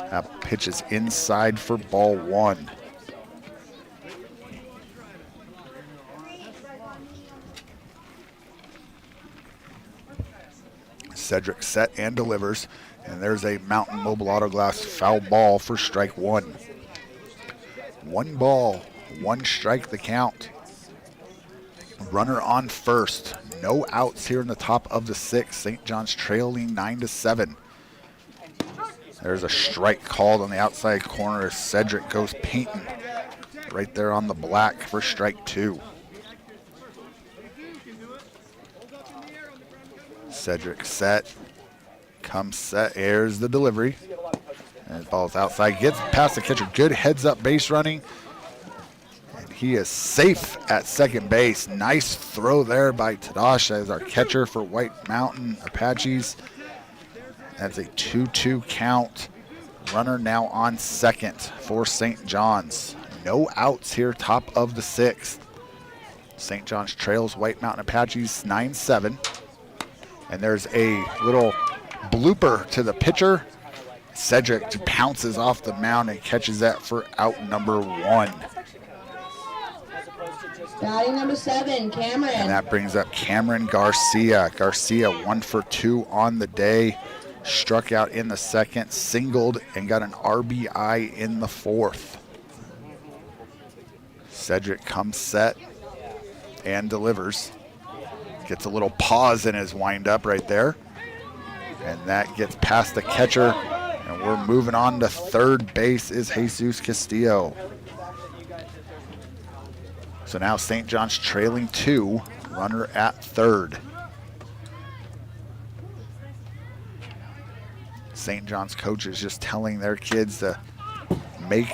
That pitch is inside for ball 1. Cedric set and delivers, and there's a Mountain Mobile Auto Glass foul ball for strike 1. 1 ball, 1 strike the count. Runner on first. No outs here in the top of the 6th. St. John's trailing 9-7. There's a strike called on the outside corner as Cedric goes painting right there on the black for strike 2. Cedric set, comes set, airs the delivery. And the ball's outside, gets past the catcher. Good heads up base running. And he is safe at second base. Nice throw there by Tadash as our catcher for White Mountain Apaches. That's a 2-2 count. Runner now on second for St. John's. No outs here, top of the 6th. St. John's trails White Mountain Apaches 9-7. And there's a little blooper to the pitcher. Cedric pounces off the mound and catches that for out number 1. Batting number 7, Cameron. And that brings up Cameron Garcia. Garcia 1 for 2 on the day. Struck out in the second, singled, and got an RBI in the fourth. Cedric comes set and delivers. Gets a little pause in his windup right there. And that gets past the catcher. And we're moving on to third base is Jesus Castillo. So now St. John's trailing 2, runner at third. St. John's coaches just telling their kids to make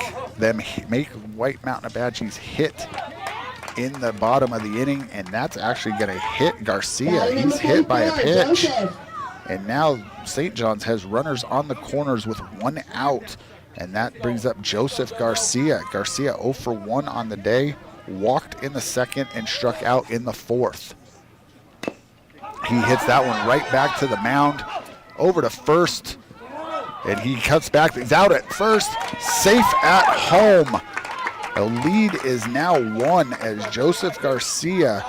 White Mountain Apaches hit in the bottom of the inning, and that's actually going to hit Garcia. He's hit by a pitch. And now St. John's has runners on the corners with 1 out, and that brings up Joseph Garcia. Garcia 0 for 1 on the day, walked in the second and struck out in the fourth. He hits that one right back to the mound, over to first, and he cuts back. He's out at first, safe at home. The lead is now 1 as Joseph Garcia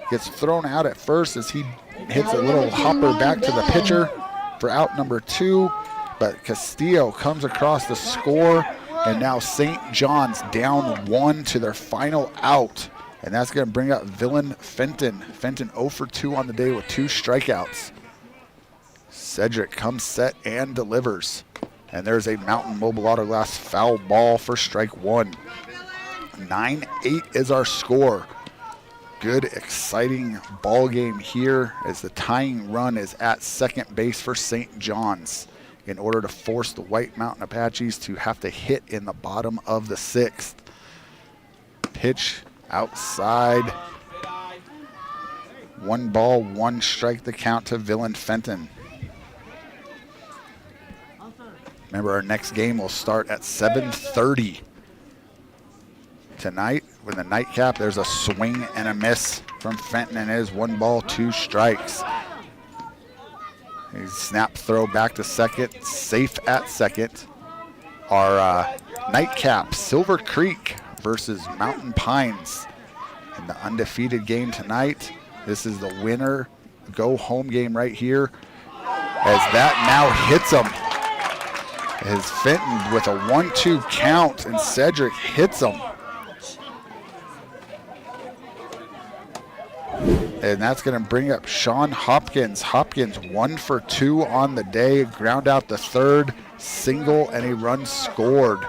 gets thrown out at first as he hits a little hopper back to the pitcher for out number 2. But Castillo comes across the score, and now St. John's down 1 to their final out. And that's going to bring up Villain Fenton. Fenton 0 for 2 on the day with 2 strikeouts. Cedric comes set and delivers. And there's a Mountain Mobile Auto Glass foul ball for strike 1. 9-8 is our score. Good, exciting ball game here as the tying run is at second base for St. John's in order to force the White Mountain Apaches to have to hit in the bottom of the 6th. Pitch outside. 1 ball, 1 strike the count to Villain Fenton. Remember, our next game will start at 7:30 tonight. With the nightcap, there's a swing and a miss from Fenton, and it is 1 ball, 2 strikes. A snap throw back to second, safe at second. Our nightcap, Silver Creek versus Mountain Pines in the undefeated game tonight. This is the winner go home game right here, as that now hits him. As Fenton with a 1-2 count, and Cedric hits him. And that's going to bring up Sean Hopkins. Hopkins 1 for 2 on the day, ground out the third, single, and a run scored.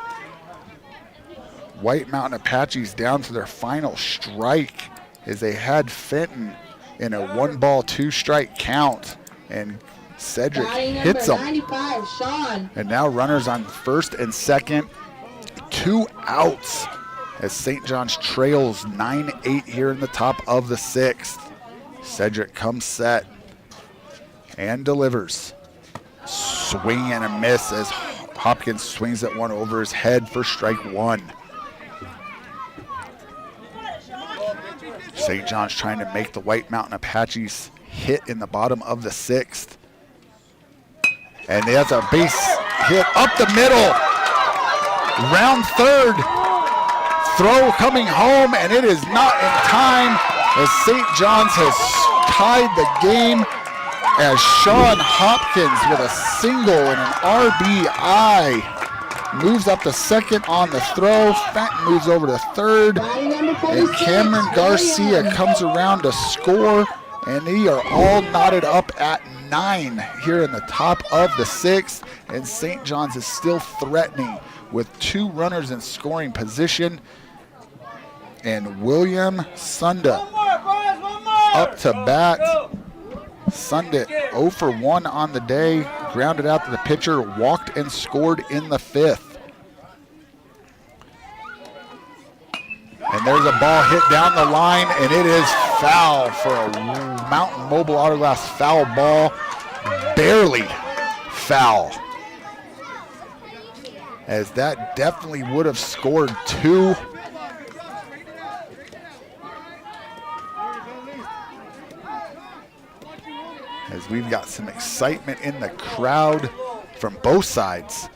White Mountain Apaches down to their final strike as they had Fenton in a 1 ball, 2 strike count. And Cedric Batting hits number him. 95, Sean. And now runners on first and second. 2 outs as St. John's trails 9-8 here in the top of the 6th. Cedric comes set and delivers. Swing and a miss as Hopkins swings that one over his head for strike 1. St. John's trying to make the White Mountain Apaches hit in the bottom of the 6th. And that's a base hit up the middle. Round third. Throw coming home, and it is not in time as St. John's has tied the game as Sean Hopkins with a single and an RBI moves up to second on the throw. Fenton moves over to third, and Cameron Garcia comes around to score, and they are all knotted up at 9 here in the top of the 6th, and St. John's is still threatening with 2 runners in scoring position. And William Sunda up to bat. Sunda 0 for 1 on the day, grounded out to the pitcher, walked and scored in the 5th. And there's a ball hit down the line, and it is foul for a Mountain Mobile Autoglass foul ball. Barely foul. As that definitely would have scored 2. As we've got some excitement in the crowd from both sides.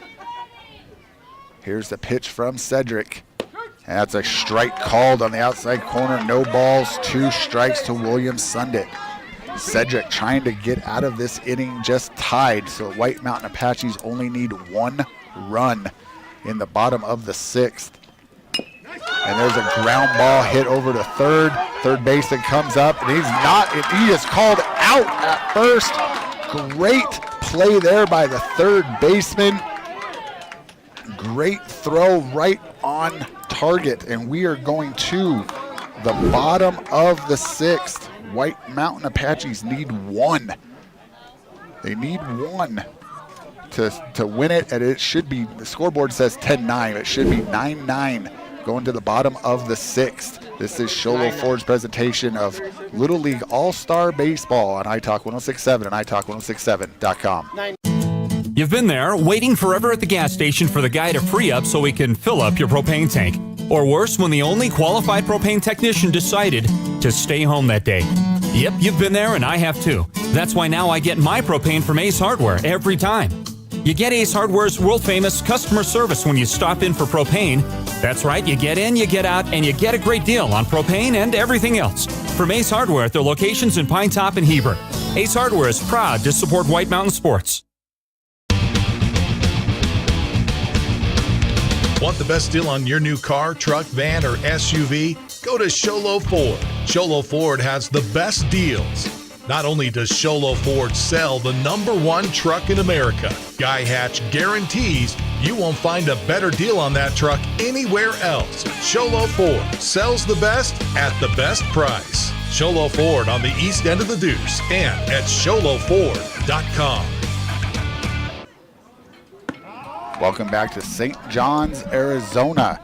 Here's the pitch from Cedric. And that's a strike called on the outside corner. No balls, 2 strikes to William Sundit. Cedric trying to get out of this inning just tied, so White Mountain Apaches only need 1 run in the bottom of the 6th. And there's a ground ball hit over to third. Third baseman comes up, and he is called out at first. Great play there by the third baseman. Great throw right on target, and we are going to the bottom of the 6th. White Mountain Apaches need 1. They need 1 to win it, and it should be, the scoreboard says 10-9. It should be 9-9 going to the bottom of the 6th. This is Sholo Ford's presentation of Little League All-Star Baseball on iTalk 106.7 and iTalk106.7.com. You've been there, waiting forever at the gas station for the guy to free up so he can fill up your propane tank. Or worse, when the only qualified propane technician decided to stay home that day. Yep, you've been there, and I have too. That's why now I get my propane from Ace Hardware every time. You get Ace Hardware's world-famous customer service when you stop in for propane. That's right, you get in, you get out, and you get a great deal on propane and everything else. From Ace Hardware at their locations in Pine Top and Heber. Ace Hardware is proud to support White Mountain Sports. Want the best deal on your new car, truck, van, or SUV? Go to Sholo Ford. Sholo Ford has the best deals. Not only does Sholo Ford sell the #1 truck in America, Guy Hatch guarantees you won't find a better deal on that truck anywhere else. Sholo Ford sells the best at the best price. Sholo Ford on the east end of the Deuce and at SholoFord.com. Welcome back to St. John's, Arizona,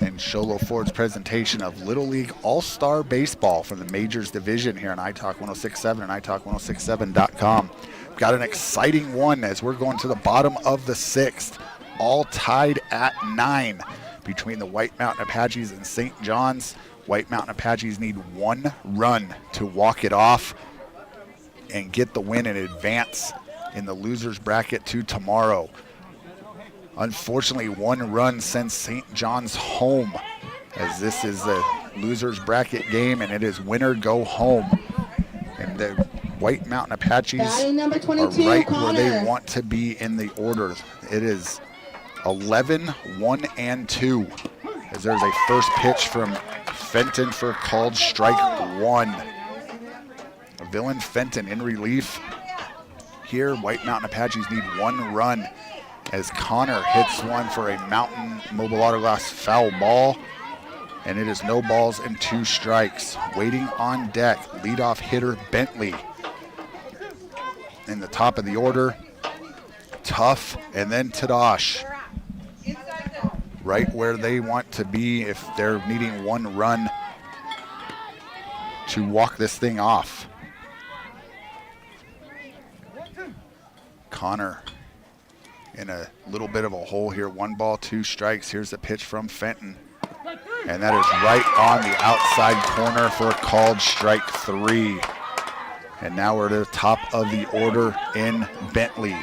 and Sholo Ford's presentation of Little League All-Star Baseball from the Majors Division here on iTalk 106.7 and iTalk106.7.com. We've got an exciting one as we're going to the bottom of the 6th, all tied at 9 between the White Mountain Apaches and St. John's. White Mountain Apaches need 1 run to walk it off and get the win and advance in the losers bracket to tomorrow. Unfortunately, 1 run sends St. John's home, as this is a loser's bracket game, and it is winner go home. And the White Mountain Apaches number 22, are right Connor. where they want to be in the order. It is 11, 1, and 2, as there's a first pitch from Fenton for called strike 1. Villain Fenton in relief. Here, White Mountain Apaches need 1 run, as Connor hits one for a Mountain Mobile Autoglass foul ball, and it is no balls and 2 strikes. Waiting on deck, leadoff hitter Bentley. in the top of the order. Tough, and then Tadash. Right where they want to be if they're needing one run to walk this thing off. Connor in a little bit of a hole here. 1 ball, 2 strikes. Here's the pitch from Fenton. And that is right on the outside corner for a called strike 3. And now we're at the top of the order in Bentley.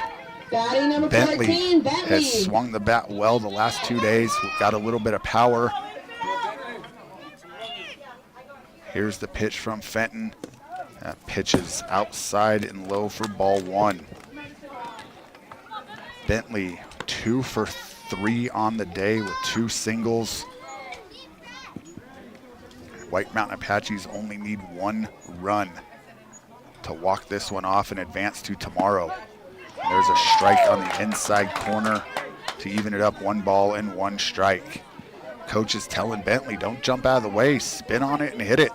Batting number 14, Bentley. Has swung the bat well the last 2 days. Got a little bit of power. Here's the pitch from Fenton. That pitch is outside and low for ball 1. Bentley 2 for 3 on the day with 2 singles. White Mountain Apaches only need 1 run to walk this one off and advance to tomorrow. There's a strike on the inside corner to even it up. 1 ball and 1 strike. Coach is telling Bentley, don't jump out of the way, spin on it and hit it.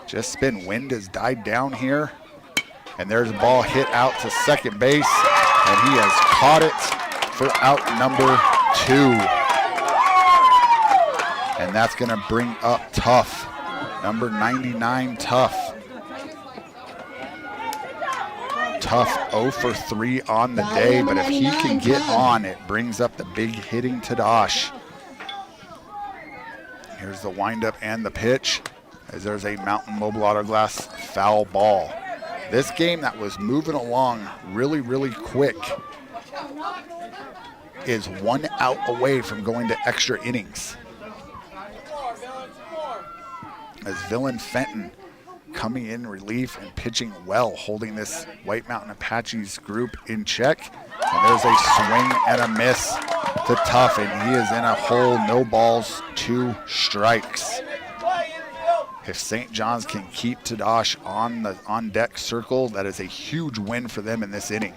Just spin. Wind has died down here. And there's a ball hit out to second base, and he has caught it for out number 2. And that's gonna bring up Tough, number 99, Tough. Tough 0 for 3 on the day, but if he can get on, it brings up the big hitting Tadash. Here's the windup and the pitch, as there's a Mountain Mobile Auto Glass foul ball. This game that was moving along really, really quick is 1 out away from going to extra innings. As Villain Fenton coming in relief and pitching well, holding this White Mountain Apaches group in check. And there's a swing and a miss to Tough, and he is in a hole, no balls, 2 strikes. If St. John's can keep Tadash on the on-deck circle, that is a huge win for them in this inning.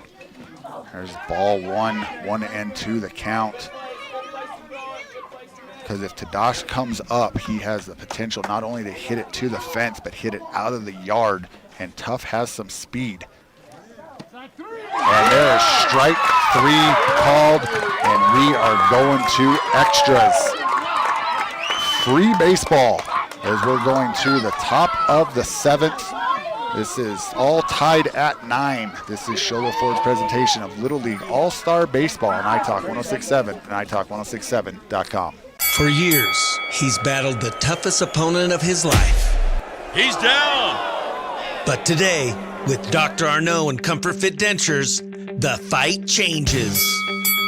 There's ball 1, 1 and 2 the count. Because if Tadash comes up, he has the potential not only to hit it to the fence, but hit it out of the yard, and Tough has some speed. And there is strike 3 called, and we are going to extras. Free baseball as we're going to the top of the 7th. This is all tied at 9. This is Sholo Ford's presentation of Little League All-Star Baseball on iTalk 106.7 and iTalk106.7.com. For years, he's battled the toughest opponent of his life. He's down! But today, with Dr. Arnaud and Comfort Fit Dentures, the fight changes.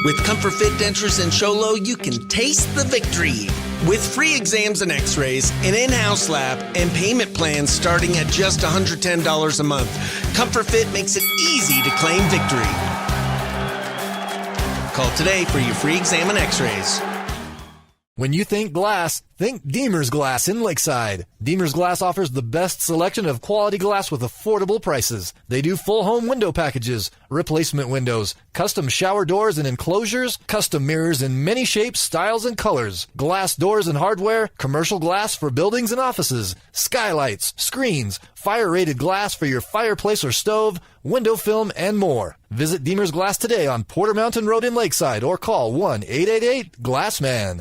With Comfort Fit Dentures and Sholo, you can taste the victory. With free exams and x-rays, an in-house lab, and payment plans starting at just $110 a month, Comfort Fit makes it easy to claim victory. Call today for your free exam and x-rays. When you think glass, think Deemer's Glass in Lakeside. Deemer's Glass offers the best selection of quality glass with affordable prices. They do full home window packages, replacement windows, custom shower doors and enclosures, custom mirrors in many shapes, styles, and colors, glass doors and hardware, commercial glass for buildings and offices, skylights, screens, fire-rated glass for your fireplace or stove, window film, and more. Visit Deemer's Glass today on Porter Mountain Road in Lakeside or call 1-888-GLASSMAN.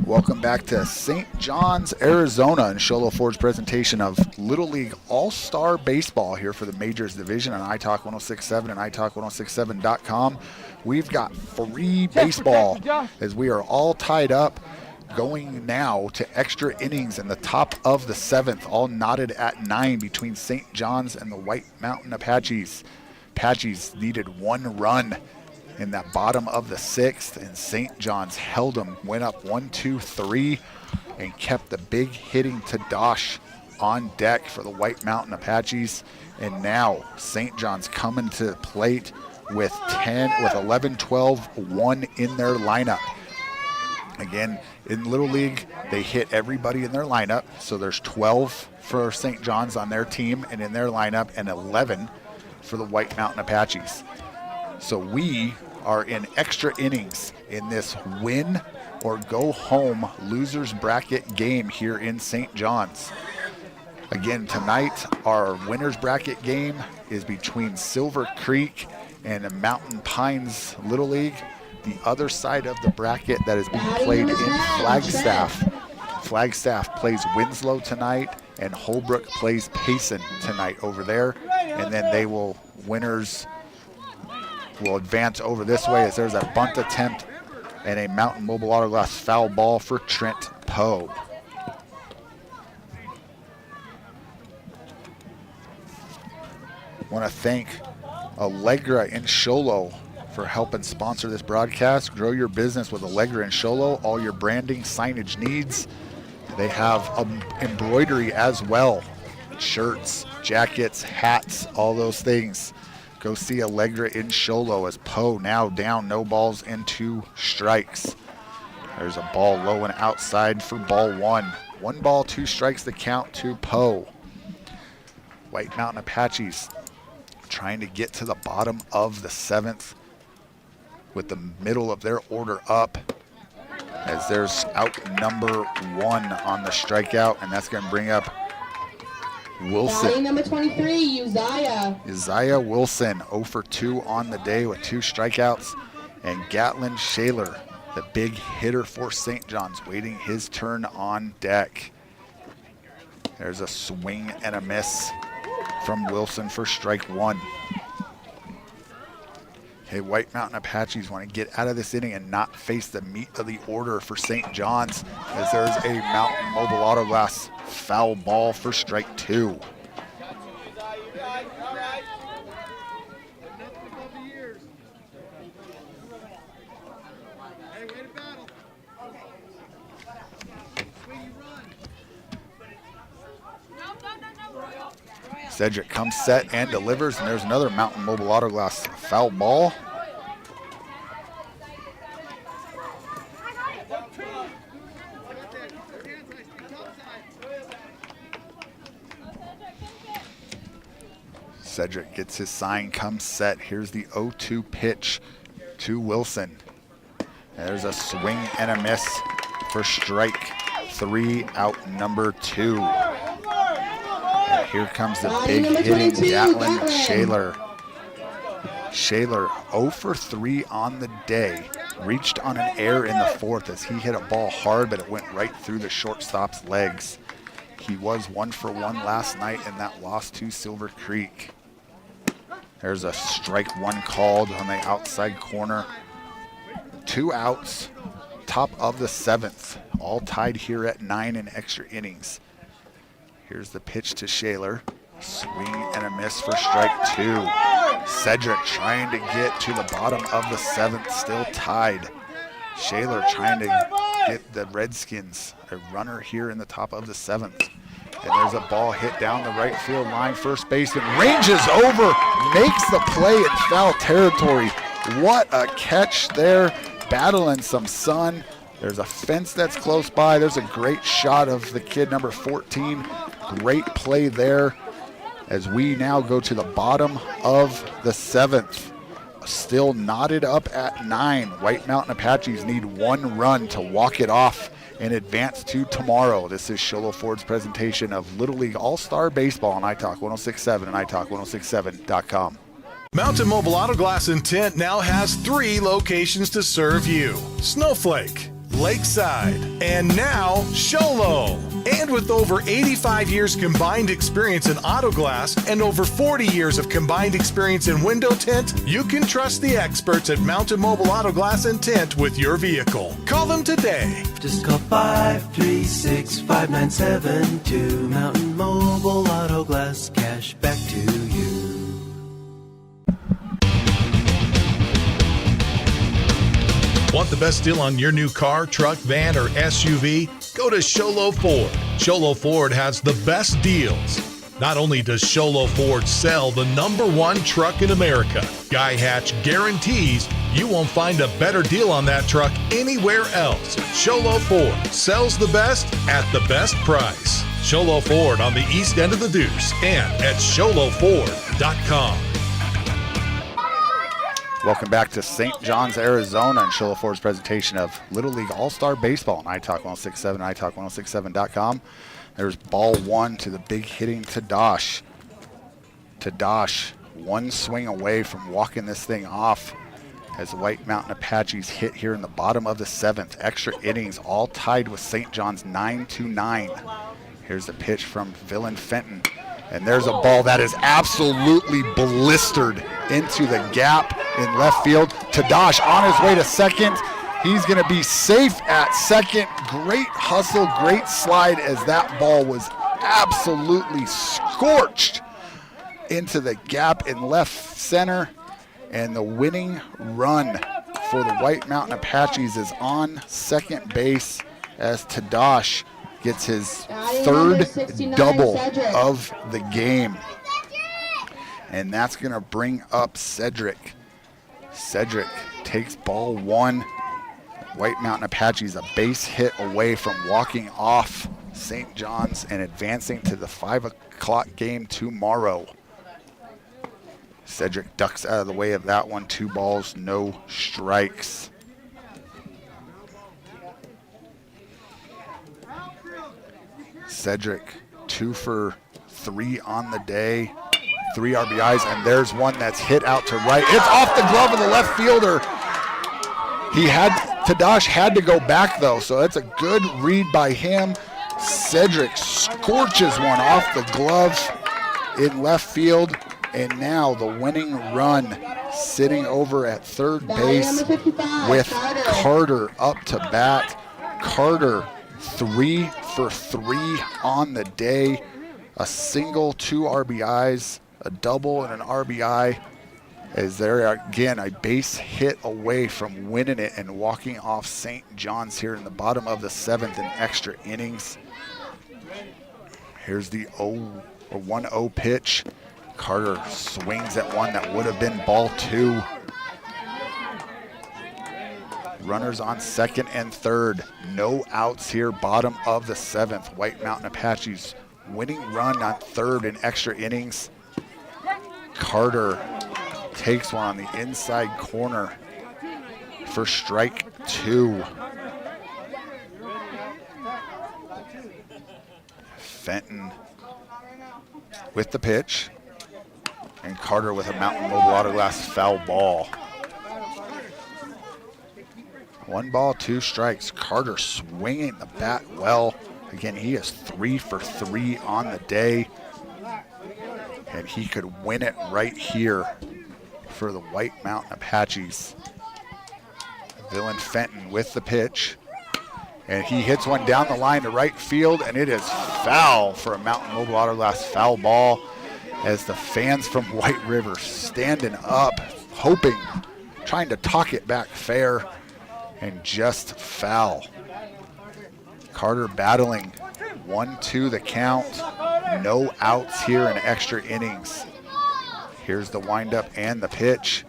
Welcome back to St. John's, Arizona, and Sholo Ford's presentation of Little League All-Star Baseball here for the Majors Division on iTalk 106.7 and iTalk106.7.com. We've got free baseball as we are all tied up, going now to extra innings in the top of the 7th, all knotted at 9 between St. John's and the White Mountain Apaches. Apaches needed 1 run in that bottom of the 6th, and St. John's held them, went up 1-2-3, and kept the big hitting Tadash on deck for the White Mountain Apaches. And now St. John's coming to the plate with 11, 12, 1 in their lineup. Again, in Little League, they hit everybody in their lineup, so there's 12 for St. John's on their team and in their lineup, and 11 for the White Mountain Apaches. So we are in extra innings in this win or go home losers bracket game here in St. John's. Again, tonight, our winner's bracket game is between Silver Creek and the Mountain Pines Little League. The other side of the bracket that is being played in Flagstaff. Flagstaff plays Winslow tonight, and Holbrook plays Payson tonight over there. And then winners will advance over this way as there's a bunt attempt and a Mountain Mobile Autoglass foul ball for Trent Poe. Want to thank Allegra in Show Low for helping sponsor this broadcast. Grow your business with Allegra and Show Low. All your branding, signage needs. They have embroidery as well. Shirts, jackets, hats, all those things. Go see Allegra in Show Low as Poe now down, no balls and 2 strikes. There's a ball low and outside for ball 1. 1 ball, 2 strikes the count to Poe. White Mountain Apaches trying to get to the bottom of the 7th with the middle of their order up, as there's out number 1 on the strikeout, and that's going to bring up Wilson. Batting number 23, Uzziah Wilson, 0 for 2 on the day with 2 strikeouts, and Gatlin Shaler, the big hitter for St. John's, waiting his turn on deck. There's a swing and a miss from Wilson for strike 1. Okay, White Mountain Apaches want to get out of this inning and not face the meat of the order for St. John's, as there's a Mountain Mobile Autoglass foul ball for strike 2. Cedric comes set and delivers, and there's another Mountain Mobile Autoglass foul ball. Cedric gets his sign, comes set. Here's the 0-2 pitch to Wilson. And there's a swing and a miss for strike 3, out number 2. And here comes the big hitting Gatlin Shaler. Shaler 0 for 3 on the day. Reached on an error in the 4th as he hit a ball hard, but it went right through the shortstop's legs. He was 1 for 1 last night in that loss to Silver Creek. There's a strike 1 called on the outside corner. 2 outs, top of the 7th. All tied here at 9 in extra innings. Here's the pitch to Shaler. Swing and a miss for strike 2. Cedric trying to get to the bottom of the 7th, still tied. Shaler trying to get the Redskins a runner here in the top of the 7th. And there's a ball hit down the right field line. First baseman ranges over, makes the play in foul territory. What a catch there, battling some sun. There's a fence that's close by. There's a great shot of the kid, number 14. Great play there as we now go to the bottom of the 7th. Still knotted up at 9. White Mountain Apaches need 1 run to walk it off and advance to tomorrow. This is Sholo Ford's presentation of Little League All-Star Baseball on iTalk 106.7 and iTalk1067.com. Mountain Mobile Autoglass and Tint now has 3 locations to serve you: Snowflake, Lakeside, and now Sholo. And with over 85 years combined experience in auto glass and over 40 years of combined experience in window tint, you can trust the experts at Mountain Mobile Autoglass and Tint with your vehicle. Call them today. Just call 536-5972. Mountain Mobile Autoglass, cash back to you. Want the best deal on your new car, truck, van, or SUV? Go to Sholo Ford. Sholo Ford has the best deals. Not only does Sholo Ford sell the #1 truck in America, Guy Hatch guarantees you won't find a better deal on that truck anywhere else. Sholo Ford sells the best at the best price. Sholo Ford on the east end of the Deuce and at SholoFord.com. Welcome back to St. John's, Arizona, and Sholo Ford's presentation of Little League All-Star Baseball on iTalk 106.7 and iTalk1067.com. There's ball one to the big hitting Tadash. Tadash, one swing away from walking this thing off as White Mountain Apaches hit here in the bottom of the 7th. Extra innings, all tied with St. John's 9-9. Here's the pitch from Villain Fenton. And there's a ball that is absolutely blistered into the gap in left field. Tadash on his way to second. He's going to be safe at second. Great hustle, great slide as that ball was absolutely scorched into the gap in left center. And the winning run for the White Mountain Apaches is on second base as Tadash gets his third double of the game. And that's going to bring up Cedric. Cedric takes ball one. White Mountain Apaches a base hit away from walking off St. John's and advancing to the 5 o'clock game tomorrow. Cedric ducks out of the way of that one. 2 balls, no strikes. Cedric 2 for 3 on the day, 3 RBIs, and there's one that's hit out to right. It's off the glove of the left fielder. Tadash had to go back though, so that's a good read by him. Cedric scorches one off the glove in left field, and now the winning run sitting over at third base with Carter up to bat. Carter 3 for 3 on the day, a single, 2 RBIs, a double, and an RBI, as they're again a base hit away from winning it and walking off St. John's here in the bottom of the 7th in extra innings. Here's the 1-0 pitch. Carter swings at one that would have been ball 2. Runners on second and third. No outs here, bottom of the 7th. White Mountain Apaches winning run on third in extra innings. Carter takes one on the inside corner for strike 2. Fenton with the pitch, and Carter with a Mountain Mobile Auto Glass foul ball. 1 ball, 2 strikes. Carter swinging the bat well. Again, he is 3 for 3 on the day, and he could win it right here for the White Mountain Apaches. Villain Fenton with the pitch, and he hits one down the line to right field, and it is foul for a Mountain Mobile Auto Glass foul ball, as the fans from White River standing up, hoping, trying to talk it back fair, and just foul. Carter battling, 1-2 the count, no outs here in extra innings. Here's the windup and the pitch,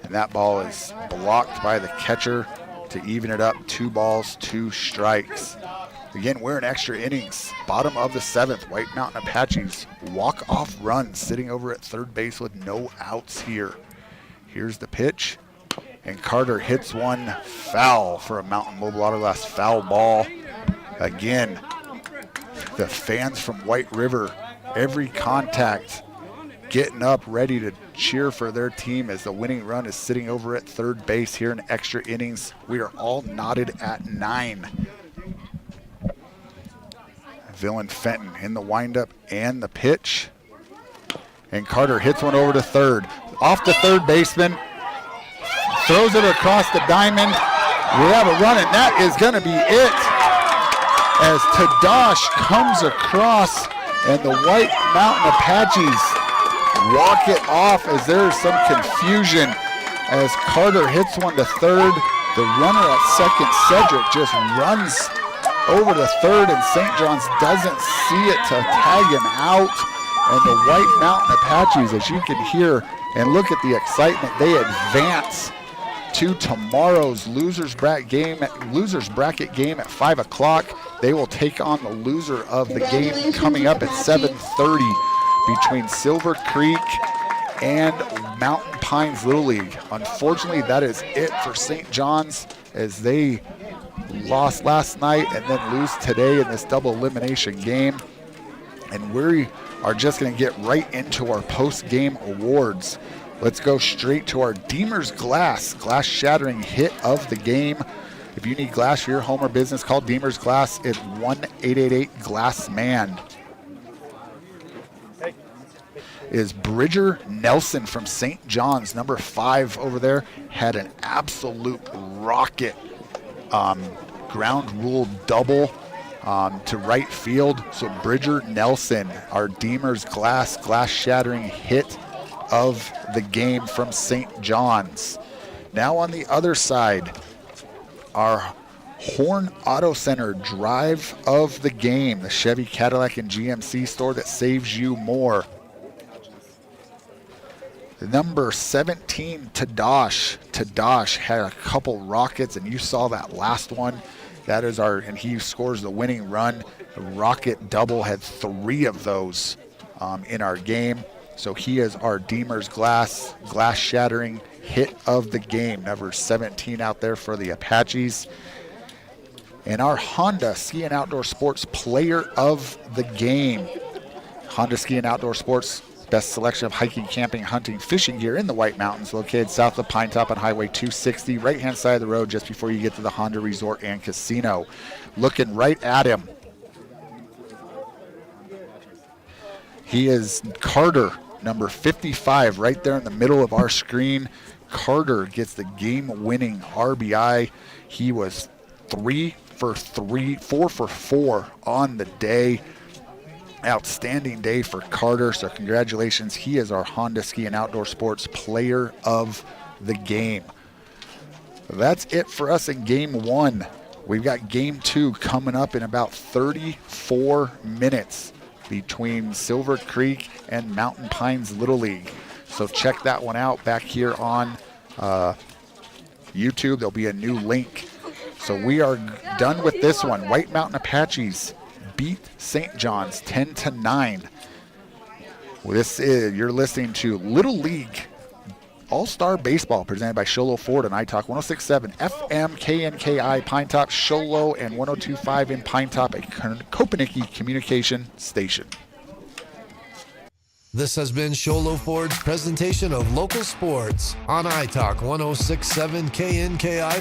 and that ball is blocked by the catcher to even it up. 2 balls, 2 strikes. Again, we're in extra innings, bottom of the 7th. White Mountain Apaches walk-off run sitting over at third base with no outs here. Here's the pitch, and Carter hits one foul for a Mountain Mobile Auto Glass foul ball. Again, the fans from White River, every contact, getting up ready to cheer for their team as the winning run is sitting over at third base here in extra innings. We are all knotted at 9. Villain Fenton in the windup and the pitch, and Carter hits one over to third. Off the third baseman, throws it across the diamond. We have a run, and that is going to be it, as Tadash comes across, and the White Mountain Apaches walk it off as there is some confusion as Carter hits one to third. The runner at second, Cedric, just runs over to third, and St. John's doesn't see it to tag him out. And the White Mountain Apaches, as you can hear and look at the excitement, they advance to tomorrow's losers bracket game at 5 o'clock. They will take on the loser of the game coming up at 7:30 between Silver Creek and Mountain Pines Little League. Unfortunately, that is it for St. John's, as they lost last night and then lose today in this double elimination game. And we are just going to get right into our post-game awards. Let's go straight to our Deemer's Glass shattering hit of the game. If you need glass for your home or business, call Deemer's Glass at 1-888-GLASS-MAN. Is Bridger Nelson from St. John's, number 5 over there, had an absolute rocket ground rule double to right field. So Bridger Nelson, our Deemer's Glass shattering hit of the game from St. John's. Now on the other side, our Horn Auto Center drive of the game, the Chevy, Cadillac, and GMC store that saves you more. Number 17, Tadash had a couple rockets, and you saw that last one. That is and he scores the winning run. The rocket double had 3 of those in our game. So he is our Deemer's Glass shattering hit of the game. Number 17 out there for the Apaches. And our Honda Ski and Outdoor Sports player of the game. Honda Ski and Outdoor Sports, best selection of hiking, camping, hunting, fishing gear in the White Mountains, located south of Pine Top on Highway 260, right-hand side of the road just before you get to the Honda Resort and Casino. Looking right at him, he is Carter, number 55, right there in the middle of our screen. Carter gets the game-winning RBI. He was 4 for 4 on the day. Outstanding day for Carter, so congratulations. He is our Honda Ski and Outdoor Sports player of the game. That's it for us in game 1. We've got game 2 coming up in about 34 minutes between Silver Creek and Mountain Pines Little League. So check that one out back here on YouTube. There'll be a new link. So we are done with this one. White Mountain Apaches beat St. John's 10-9. You're listening to Little League All-Star Baseball presented by Sholo Ford on iTalk 106.7 FM KNKI Pine Top, Sholo, and 102.5 in Pine Top, a Kopeniki communication station. This has been Sholo Ford's presentation of local sports on iTalk 106.7 KNKI